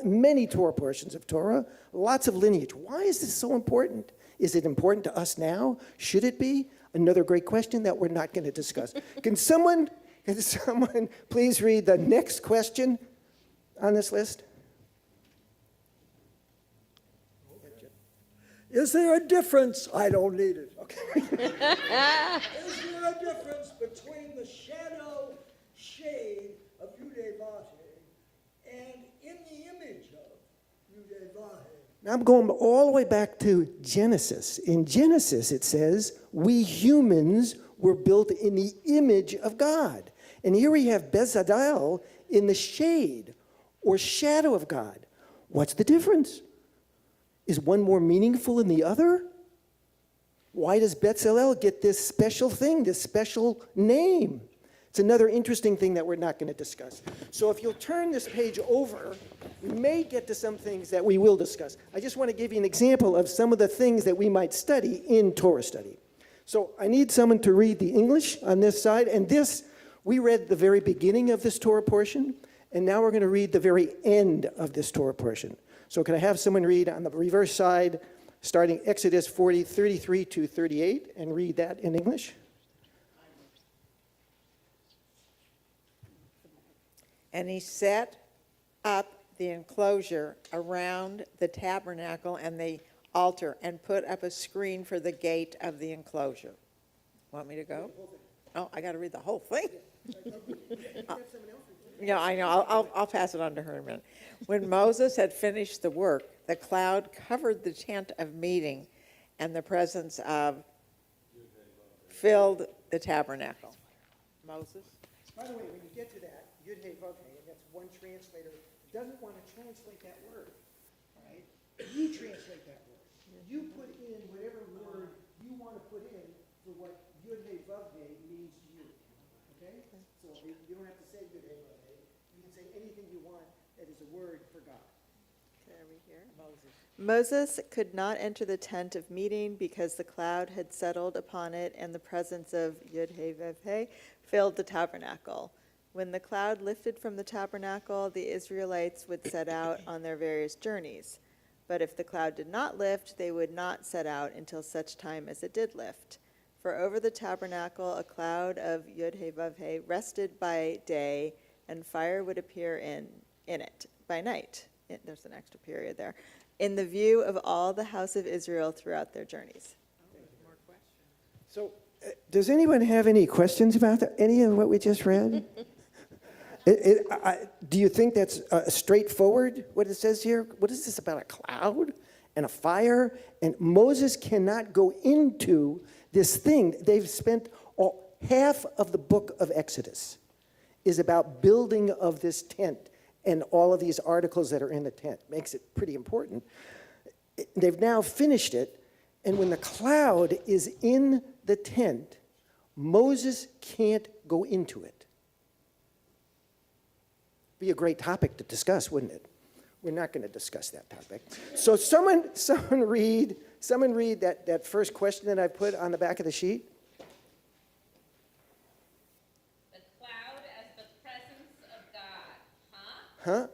many Torah portions of Torah, lots of lineage. Why is this so important? Is it important to us now? Should it be? Another great question that we're not going to discuss. Can someone please read the next question on this list? Is there a difference? I don't need it. Okay. Is there a difference between the shade of Yudhe-Vahe and in the image of Yudhe-Vahe? Now I'm going all the way back to Genesis. In Genesis, it says, we humans were built in the image of God. And here we have Bezalel in the shade or shadow of God. What's the difference? Is one more meaningful than the other? Why does Bezalel get this special thing, this special name? It's another interesting thing that we're not going to discuss. So if you'll turn this page over, we may get to some things that we will discuss. I just want to give you an example of some of the things that we might study in Torah study. So I need someone to read the English on this side. And this, we read the very beginning of this Torah portion, and now we're going to read the very end of this Torah portion. So can I have someone read on the reverse side, starting Exodus 40, 33 to 38, and read that in English? And he set up the enclosure around the tabernacle and the altar and put up a screen for the gate of the enclosure. Want me to go? Oh, I got to read the whole thing. Yeah, I know. I'll pass it on to her in a minute. When Moses had finished the work, the cloud covered the tent of meeting, and the presence of filled the tabernacle. Moses? By the way, when you get to that, Yudhe-Vahe, and that's one translator, doesn't want to translate that word, right? You translate that word. You put in whatever word you want to put in for what Yudhe-Vahe means to you, okay? So you don't have to say Yudhe-Vahe. You can say anything you want that is a word for God. Can I read here? Moses could not enter the tent of meeting because the cloud had settled upon it and the presence of Yudhe-Vahe filled the tabernacle. When the cloud lifted from the tabernacle, the Israelites would set out on their various journeys. But if the cloud did not lift, they would not set out until such time as it did lift. For over the tabernacle, a cloud of Yudhe-Vahe rested by day, and fire would appear in it by night. There's an extra period there. In the view of all the house of Israel throughout their journeys. More questions. So does anyone have any questions about that, any of what we just read? Do you think that's straightforward, what it says here? What is this about a cloud and a fire? And Moses cannot go into this thing. They've spent half of the book of Exodus is about building of this tent and all of these articles that are in the tent. Makes it pretty important. They've now finished it, and when the cloud is in the tent, Moses can't go into it. Be a great topic to discuss, wouldn't it? We're not going to discuss that topic. So someone read that first question that I put on the back of the sheet. The cloud as the presence of God, Huh?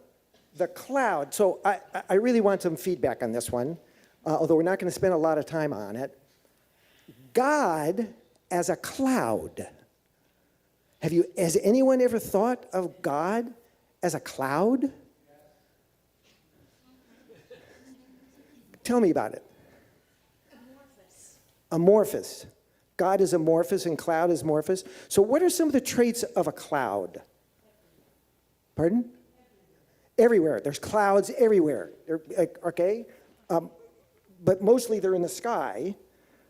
The cloud. So I really want some feedback on this one. although we're not going to spend a lot of time on it. God as a cloud. Has anyone ever thought of God as a cloud? Tell me about it. Amorphous. God is amorphous and cloud is amorphous. So what are some of the traits of a cloud? Pardon? Everywhere. There's clouds everywhere. Okay? But mostly they're in the sky.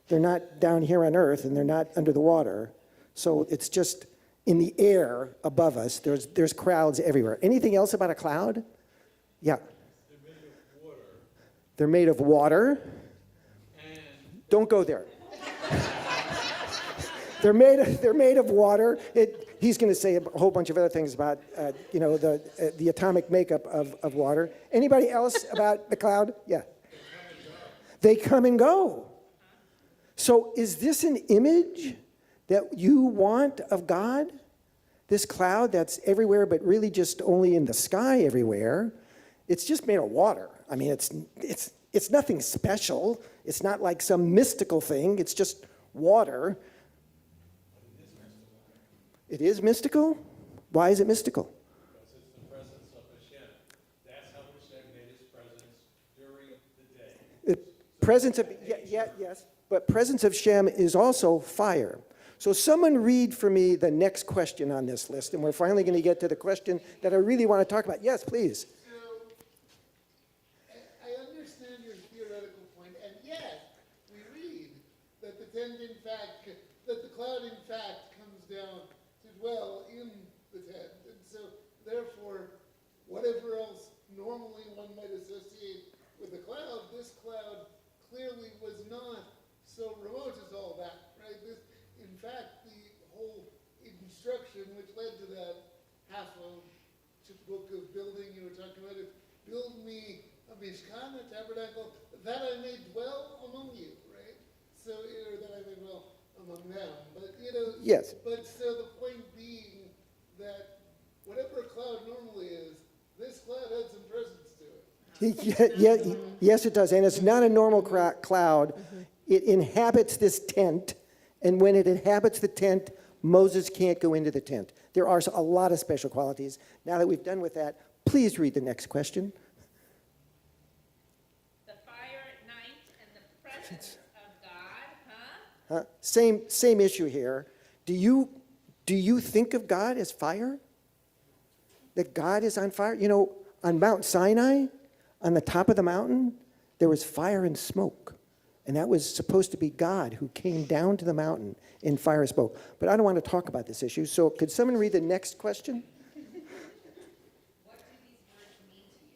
They're not down here on Earth, and they're not under the water. So it's just in the air above us. There's clouds everywhere. Anything else about a cloud? Yeah. They're made of water. Don't go there. They're made of water. He's going to say a whole bunch of other things about the atomic makeup of water. Anybody else about the cloud? Yeah. They come and go. So is this an image that you want of God? This cloud that's everywhere, but really just only in the sky everywhere. It's just made of water. I mean, it's nothing special. It's not like some mystical thing. It's just water. It is mystical? Why is it mystical? Because it's the presence of Hashem. That's how Hashem made his presence during the day. Presence of, yes, but presence of Shem is also fire. So someone read for me the next question on this list, and we're finally going to get to the question that I really want to talk about. Yes, please. So, I understand your theoretical point, and yet we read that the cloud in fact comes down to dwell in the tent, and so therefore, whatever else normally one might associate with the cloud, this cloud clearly was not so remote as all that, right? In fact, the whole instruction which led to that half of book of building you were talking about, is build me a mishkan, a tabernacle, that I may dwell among you, right? So, or that I may dwell among them. But, yes. But so the point being that whatever a cloud normally is, this cloud had some presence to it. Yes, it does. And it's not a normal cloud. It inhabits this tent. And when it inhabits the tent, Moses can't go into the tent. There are a lot of special qualities. Now that we've done with that, please read the next question. The fire at night and the presence of God, Same issue here. Do you think of God as fire? That God is on fire? You know, on Mount Sinai, on the top of the mountain, there was fire and smoke. And that was supposed to be God who came down to the mountain in fire and smoke. But I don't want to talk about this issue. So could someone read the next question? what do these words mean to you?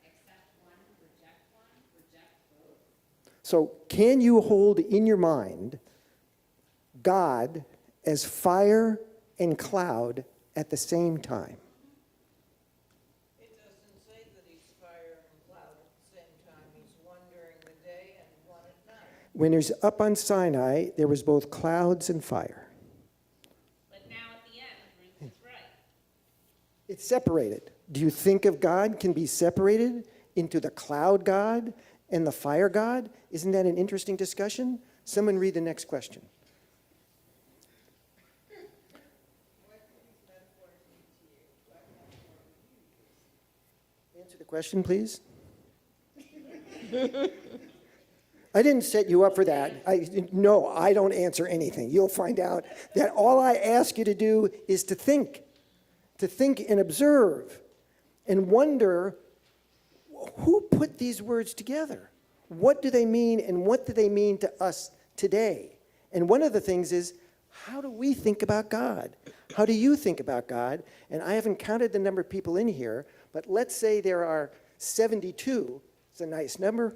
Accept one, reject both? So can you hold in your mind God as fire and cloud at the same time? It doesn't say that he's fire and cloud at the same time. He's one during the day and one at night. When he was up on Sinai, there was both clouds and fire. But now at the end, Ruth is right. It's separated. Do you think of God can be separated into the cloud God and the fire God? Isn't that an interesting discussion? Someone read the next question. Answer the question, please. I didn't set you up for that. No, I don't answer anything. You'll find out that all I ask you to do is to think and observe and wonder, who put these words together? What do they mean, and what do they mean to us today? And one of the things is, how do we think about God? How do you think about God? And I haven't counted the number of people in here, but let's say there are 72. It's a nice number.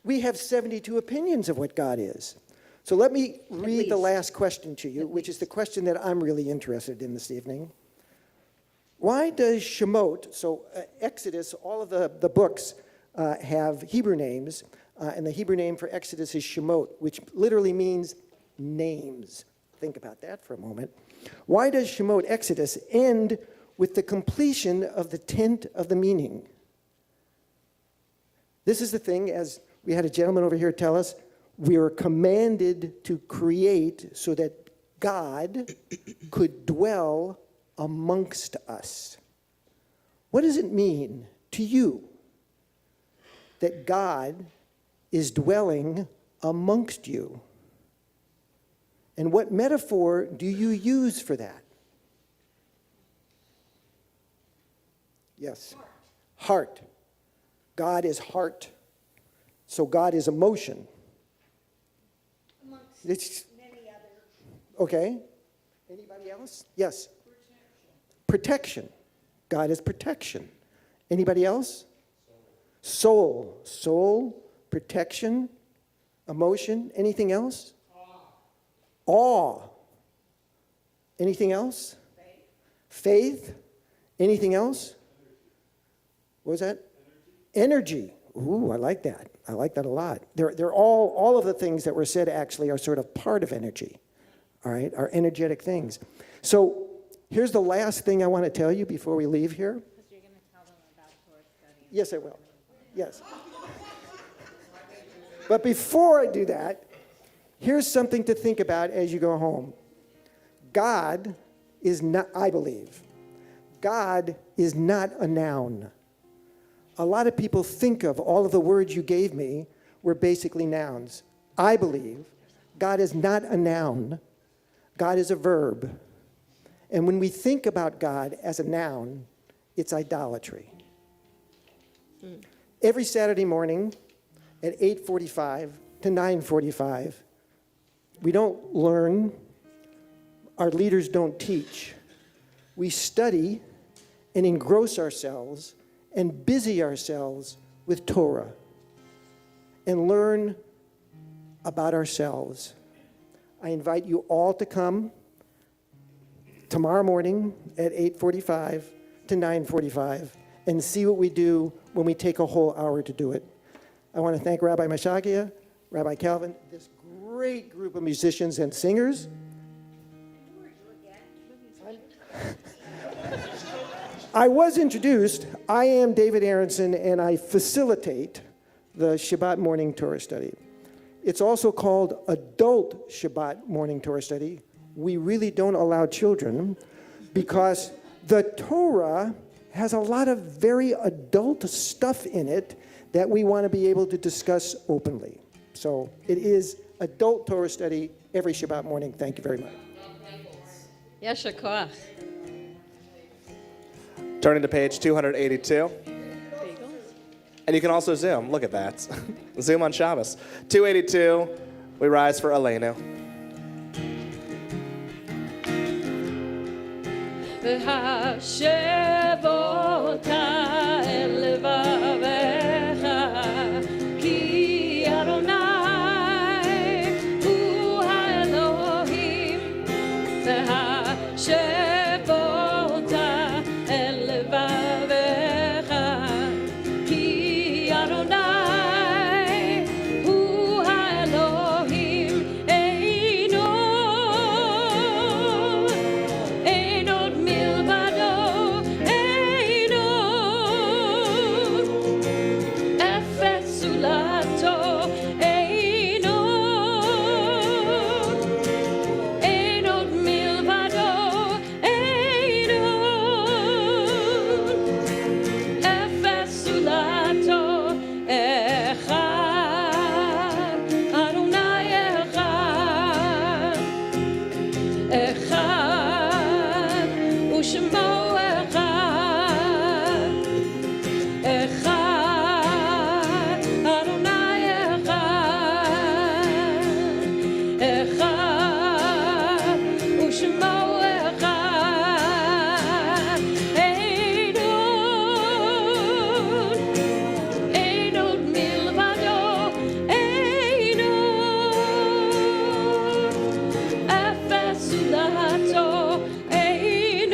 We have 72 opinions of what God is. So let me read the last question to you, which is the question that I'm really interested in this evening. Why does Shemot, so Exodus, all of the books have Hebrew names, and the Hebrew name for Exodus is Shemot, which literally means names. Think about that for a moment. Why does Shemot, Exodus, end with the completion of the tent of the meeting? This is the thing, as we had a gentleman over here tell us, we are commanded to create so that God could dwell amongst us. What does it mean to you that God is dwelling amongst you? And what metaphor do you use for that? Yes. Heart. God is heart. So God is emotion. It's, Many others. okay. Anybody else? Yes. Protection. God is protection. Anybody else? Soul. Soul, protection, emotion. Anything else? Awe. Anything else? Faith. Anything else? What was that? Energy. Ooh, I like that. I like that a lot. They're all of the things that were said actually are sort of part of energy, all right, are energetic things. So here's the last thing I want to tell you before we leave here. Because you're going to tell them about Torah study. Yes, I will. Yes. But before I do that, here's something to think about as you go home. God is not, I believe, God is not a noun. A lot of people think of all of the words you gave me were basically nouns. I believe God is not a noun. God is a verb. And when we think about God as a noun, it's idolatry. Every Saturday morning at 8:45 to 9:45, we don't learn, our leaders don't teach. We study and engross ourselves and busy ourselves with Torah and learn about ourselves. I invite you all to come tomorrow morning at 8:45 to 9:45 and see what we do when we take a whole hour to do it. I want to thank Rabbi Mashagia, Rabbi Calvin, this great group of musicians and singers. I was introduced. I am David Aronson, and I facilitate the Shabbat morning Torah study. It's also called Adult Shabbat morning Torah study. We really don't allow children because the Torah has a lot of very adult stuff in it that we want to be able to discuss openly. So it is Adult Torah study every Shabbat morning. Thank you very much. Yasher koach. Turning to page 282. And you can also Zoom. Look at that. Zoom on Shabbos. 282, we rise for Aleinu. והשב אותה אל לבביך, כי אדוני הוא האלוהים. והשב אותה אל לבביך, כי אדוני הוא האלוהים. אין עוד מלבדו, אין עוד, אפס זולתו, אין עוד, אין עוד מלבדו, אין עוד, אפס זולתו, אחד, אדוני אחד, אחד, ושמו אחד, אחד, אדוני אחד, אחד, ושמו אחד, אין עוד מלבדו, אין עוד, אפס זולתו, אין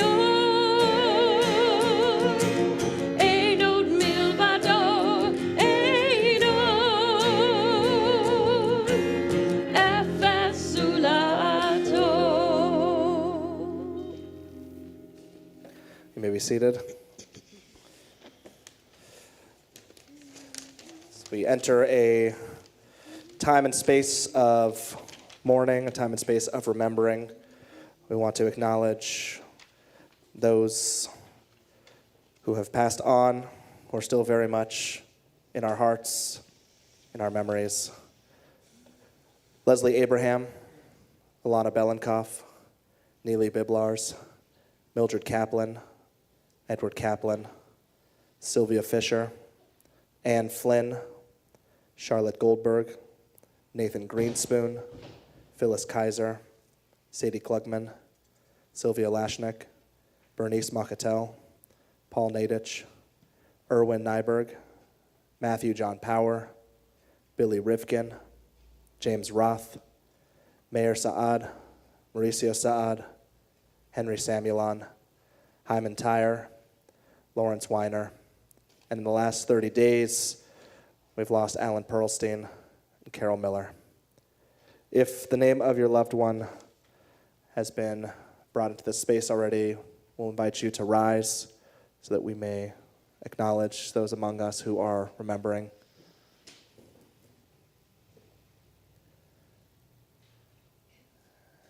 עוד מלבדו, אין עוד, אפס זולתו. You may be seated. We enter a time and space of mourning, a time and space of remembering. We want to acknowledge those who have passed on, who are still very much in our hearts, in our memories. Leslie Abraham, Alana Belenkoff, Neely Biblars, Mildred Kaplan, Edward Kaplan, Sylvia Fisher, Anne Flynn, Charlotte Goldberg, Nathan Greenspoon, Phyllis Kaiser, Sadie Klugman, Sylvia Lashnick, Bernice Macatel, Paul Nadich, Erwin Nyberg, Matthew John Power, Billy Rivkin, James Roth, Mayor Saad, Mauricio Saad, Henry Samuelon, Hyman Tyre, Lawrence Weiner, and in the last 30 days, we've lost Alan Perlstein and Carol Miller. If the name of your loved one has been brought into this space already, we'll invite you to rise so that we may acknowledge those among us who are remembering.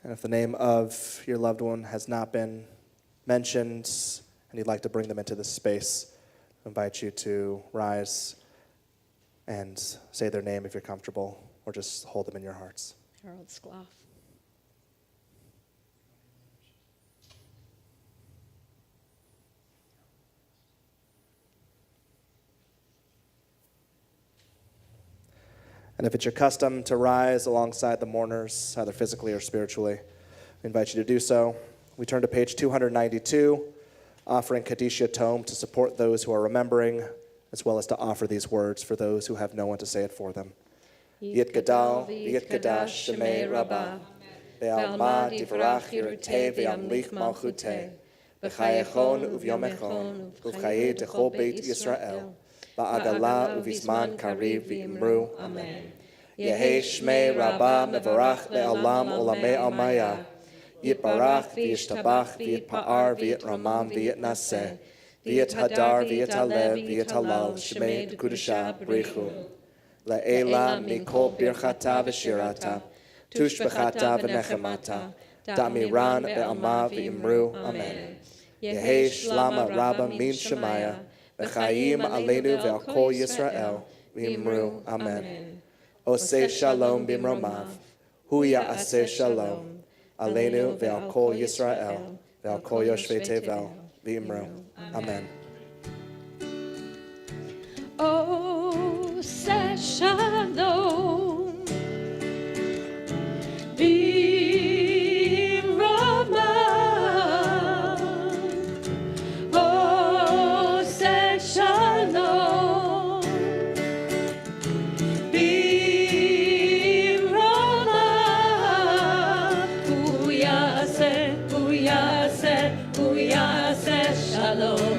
And if the name of your loved one has not been mentioned and you'd like to bring them into this space, I invite you to rise and say their name if you're comfortable, or just hold them in your hearts. Harold Skloff. And if it's your custom to rise alongside the mourners, either physically or spiritually, we invite you to do so. We turn to page 292, offering Kadisha Tome to support those who are remembering, as well as to offer these words for those who have no one to say it for them. Yit Gadal, Yit Kadash, Shemei Rabbah, Be'alma Divrach Yirutei Ve'amlich Malchutei, B'chayechon Uvyomechon, Uvchaye Dechol Beit Yisrael, Ba'agala Uvizman Kariv V'imru, Amen. Yehi Shmei Rabbah Mevarach Le'alam Olamei Almaya, Yitbarach V'yishtabach V'yitpa'ar V'yitramam V'yitnaseh, V'yithadar V'yitalev V'yitalal Shmei D'Kudusha B'richu, Le'ela Mikol Birchata V'shirata, Tushbechata V'nechemata, Damiran Be'alma V'imru, Amen. Yehi Shlama Rabba Min Shemaya, V'chaim Aleinu Ve'al Kol Yisrael, V'imru, Amen. Oseh Shalom B'imromav, Hu Ya'aseh Shalom, Aleinu Ve'al Kol Yisrael, Ve'al Kol Yoshvei Tevel, V'imru, Amen. Oseh Shalom B'imromav, Oseh Shalom B'imromav, Hu Ya'aseh Shalom,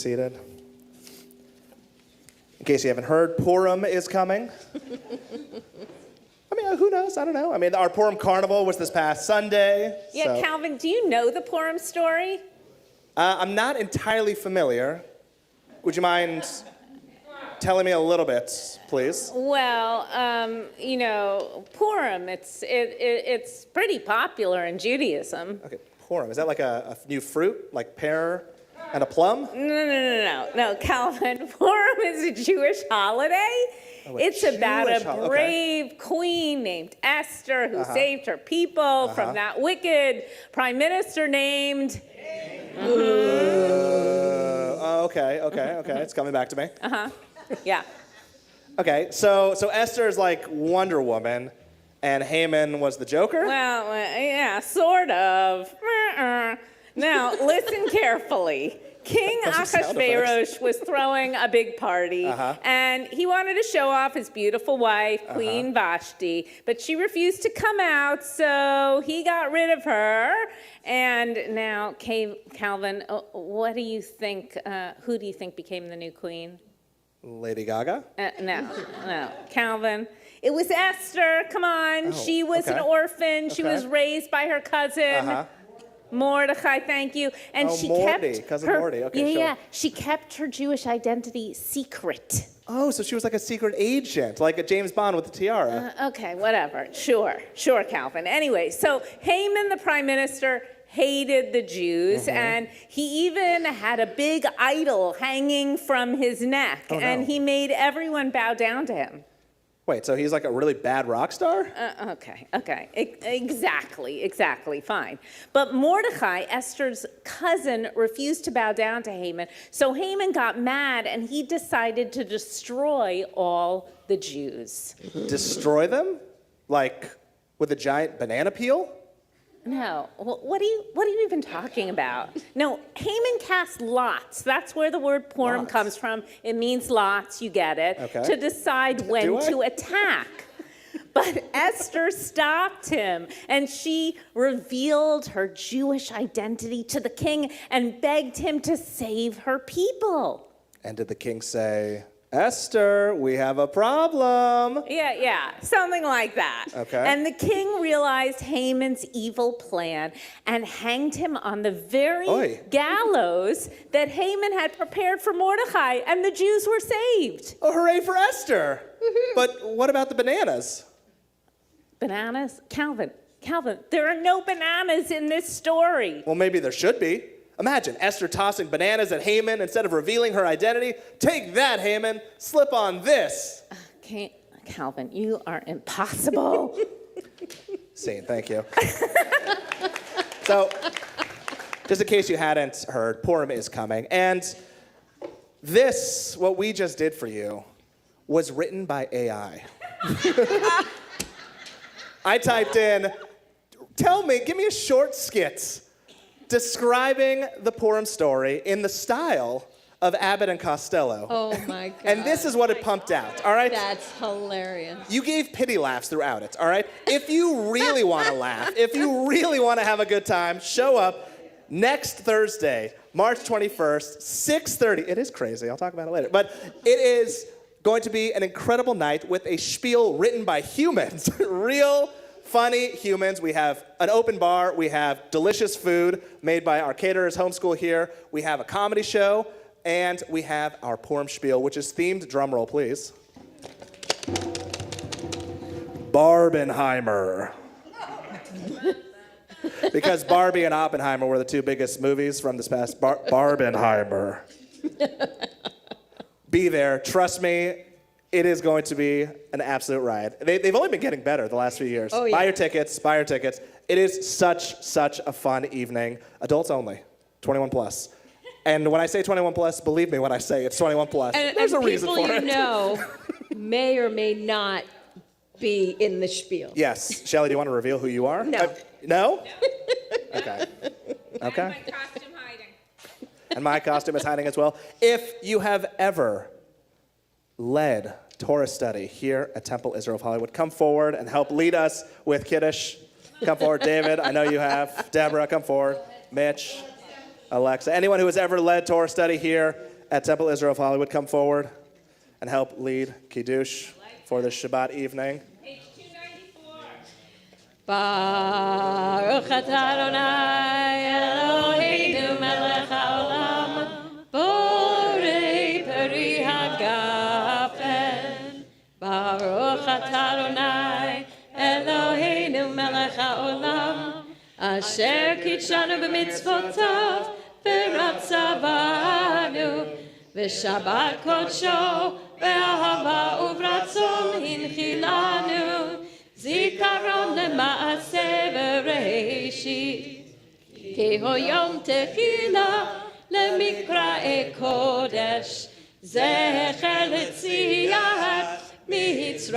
seated. In case you haven't heard, Purim is coming. I mean, who knows? I don't know. I mean, our Purim Carnival was this past Sunday. Yeah, so. Calvin, do you know the Purim story? I'm not entirely familiar. Would you mind telling me a little bit, please? Well, Purim, it's pretty popular in Judaism. Okay, Purim. Is that like a new fruit, like pear and a plum? No, Calvin. Purim is a Jewish holiday. Oh, it's about Jewish a brave queen named Esther who saved her people from that wicked prime minister named... Okay. It's coming back to me. Yeah. Okay, so Esther is like Wonder Woman, and Haman was the Joker? Well, yeah, sort of. Now, listen carefully. King Ahasuerus was throwing a big party, and he wanted to show off his beautiful wife, Queen Vashti, but she refused to come out, so he got rid of her. And now, Calvin, what do you think, who do you think became the new queen? Lady Gaga? No, Calvin. It was Esther, come on. She was an orphan. She was raised by her cousin. Mordecai, thank you. And she kept cousin her, Morty. Okay, yeah, she kept her Jewish identity secret. Oh, so she was like a secret agent, like a James Bond with a tiara. Okay, whatever. Sure, Calvin. Anyway, so Haman, the prime minister, hated the Jews, and he even had a big idol hanging from his neck, and he made everyone bow down to him. Wait, so he's like a really bad rock star? Okay. Exactly, fine. But Mordecai, Esther's cousin, refused to bow down to Haman. So Haman got mad and he decided to destroy all the Jews. Destroy them? Like with a giant banana peel? No, what are you even talking about? No, Haman cast lots. That's where the word Purim comes from. It means lots, you get it, to decide when to attack. But Esther stopped him, and she revealed her Jewish identity to the king and begged him to save her people. And did the king say, Esther, we have a problem? Yeah, something like that. Okay. And the king realized Haman's evil plan and hanged him on the very gallows that Haman had prepared for Mordecai, and the Jews were saved. Oh, hooray for Esther! But what about the bananas? Bananas? Calvin, there are no bananas in this story. Well, maybe there should be. Imagine Esther tossing bananas at Haman instead of revealing her identity. Take that, Haman. Slip on this. Calvin, you are impossible. Scene, thank you. So, just in case you hadn't heard, Purim is coming. And this, what we just did for you, was written by AI. I typed in, give me a short skit describing the Purim story in the style of Abbott and Costello. Oh my God. And this is what it pumped out, all right? That's hilarious. You gave pity laughs throughout it, all right? If you really want to laugh, if you really want to have a good time, show up next Thursday, March 21st, 6:30. It is crazy, I'll talk about it later. But it is going to be an incredible night with a spiel written by humans, real funny humans. We have an open bar. We have delicious food made by our caterers, homeschool here. We have a comedy show. And we have our Purim spiel, which is themed, drumroll please, Barbenheimer. Because Barbie and Oppenheimer were the two biggest movies from this past Barbenheimer. Be there. Trust me, it is going to be an absolute ride. They've only been getting better the last few years. Oh, yeah. Buy your tickets. It is such a fun evening. Adults only, 21 plus. And when I say 21 plus, believe me when I say it's 21 plus. There's a reason for it. And people you know may or may not be in the spiel. Yes. Shelley, do you want to reveal who you are? No. No? Okay. My costume hiding. And my costume is hiding as well. If you have ever led Torah study here at Temple Israel of Hollywood, come forward and help lead us with Kiddush. Come forward, David. I know you have. Deborah, come forward. Mitch, Alexa. Anyone who has ever led Torah study here, at Temple Israel of Hollywood come forward and help lead Kiddush for this Shabbat evening. Baruch atah Adonai Eloheinu melech haolam borei peri hagafen. Baruch atah Adonai Eloheinu melech haolam asher kitshanu b'mitzvotav v'ratzavanu v'shabbat kodsho v'ahava uvratzon hinchilanu zikaron lema'aseh v'reishit ki hoyom techila lemikra'e kodesh zecher letziat mitzrayim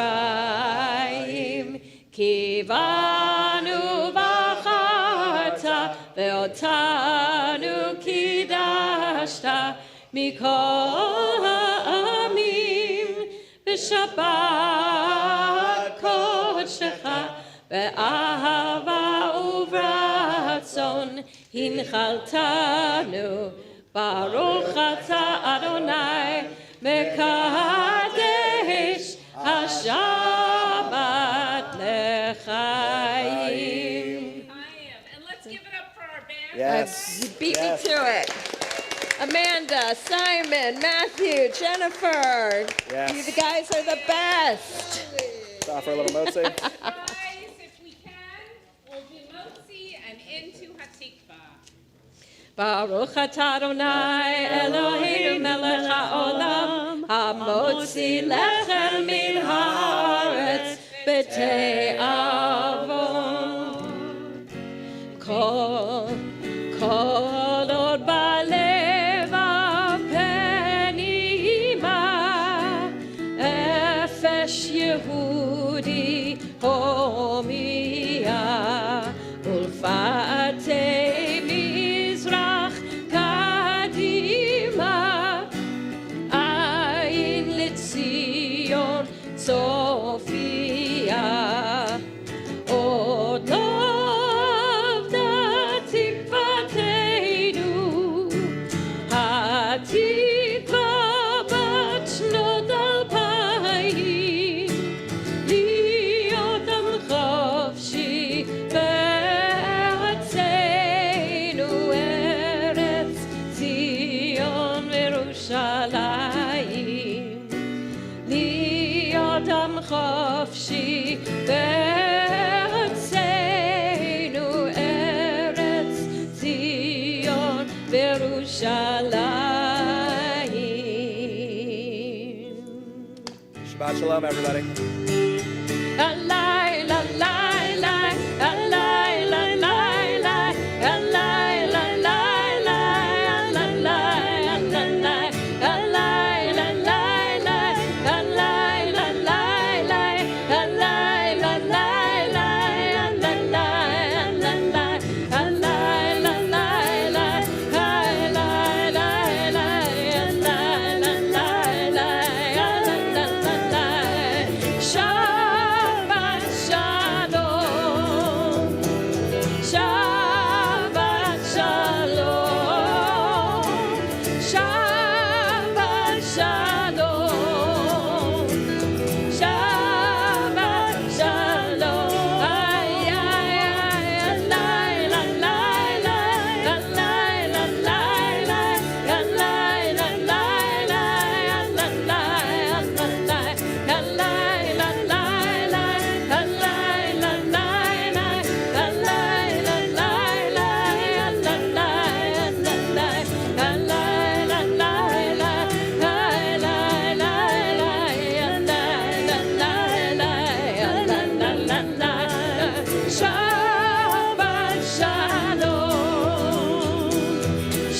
kivanu v'acharta ve'otanu kidashta mikol ha'amim v'shabbat kodshecha ve'ahava uvratzon hinchaltanu baruch atah Adonai mekadesh hashabbat lechayim. And let's give it up for our band. Yes. You beat Yes. me to it. Amanda, Simon, Matthew, Jennifer. Yes. You guys are the best. Let's offer a little motzi. Guys, if we can, we'll do Motzi and into Hatikva. Baruch atah Adonai Eloheinu melech haolam hamotzi lechem min haaretz b'tei avon kol od balev apenima efesh Yehudi homiya ulfatei mizrach kadima ayin litzion Sophia od lovda tikvateinu hatikva bat shnot alpayim להיות עם חופשי בארצנו ארץ ציון וירושלים להיות עם חופשי בארצנו ארץ ציון וירושלים. Shabbat shalom, everybody. Alai, la, lai, lai, alai, la, lai, lai, alai, la, lai, lai, alai, alai, alai, la, lai, lai, alai, la, lai, lai, alai, la, lai, lai, alai, alai, alai, la, lai, lai, alai, lai, lai, alai, la, lai, lai, alai, Shabbat shalom, Shabbat shalom, Shabbat shalom, Shabbat shalom. Ay, ay, ay, alay, la, lay, lay, alay, la, lay, lay, alay, la, lay, lay, alay, alay, alay, la, lay, lay, alay, la, lay, lay, alay, la, lay, lay, alay, alay, alay, la, lay, lay, alay, lay, lay, alay, la, lay, lay, alay, la, lay. Shabbat shalom,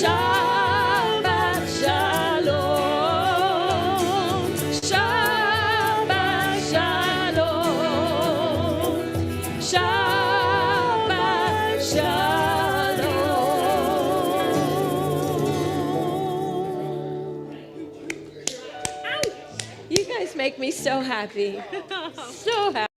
Shabbat shalom, Shabbat shalom, Shabbat shalom. You guys make me so happy. So happy.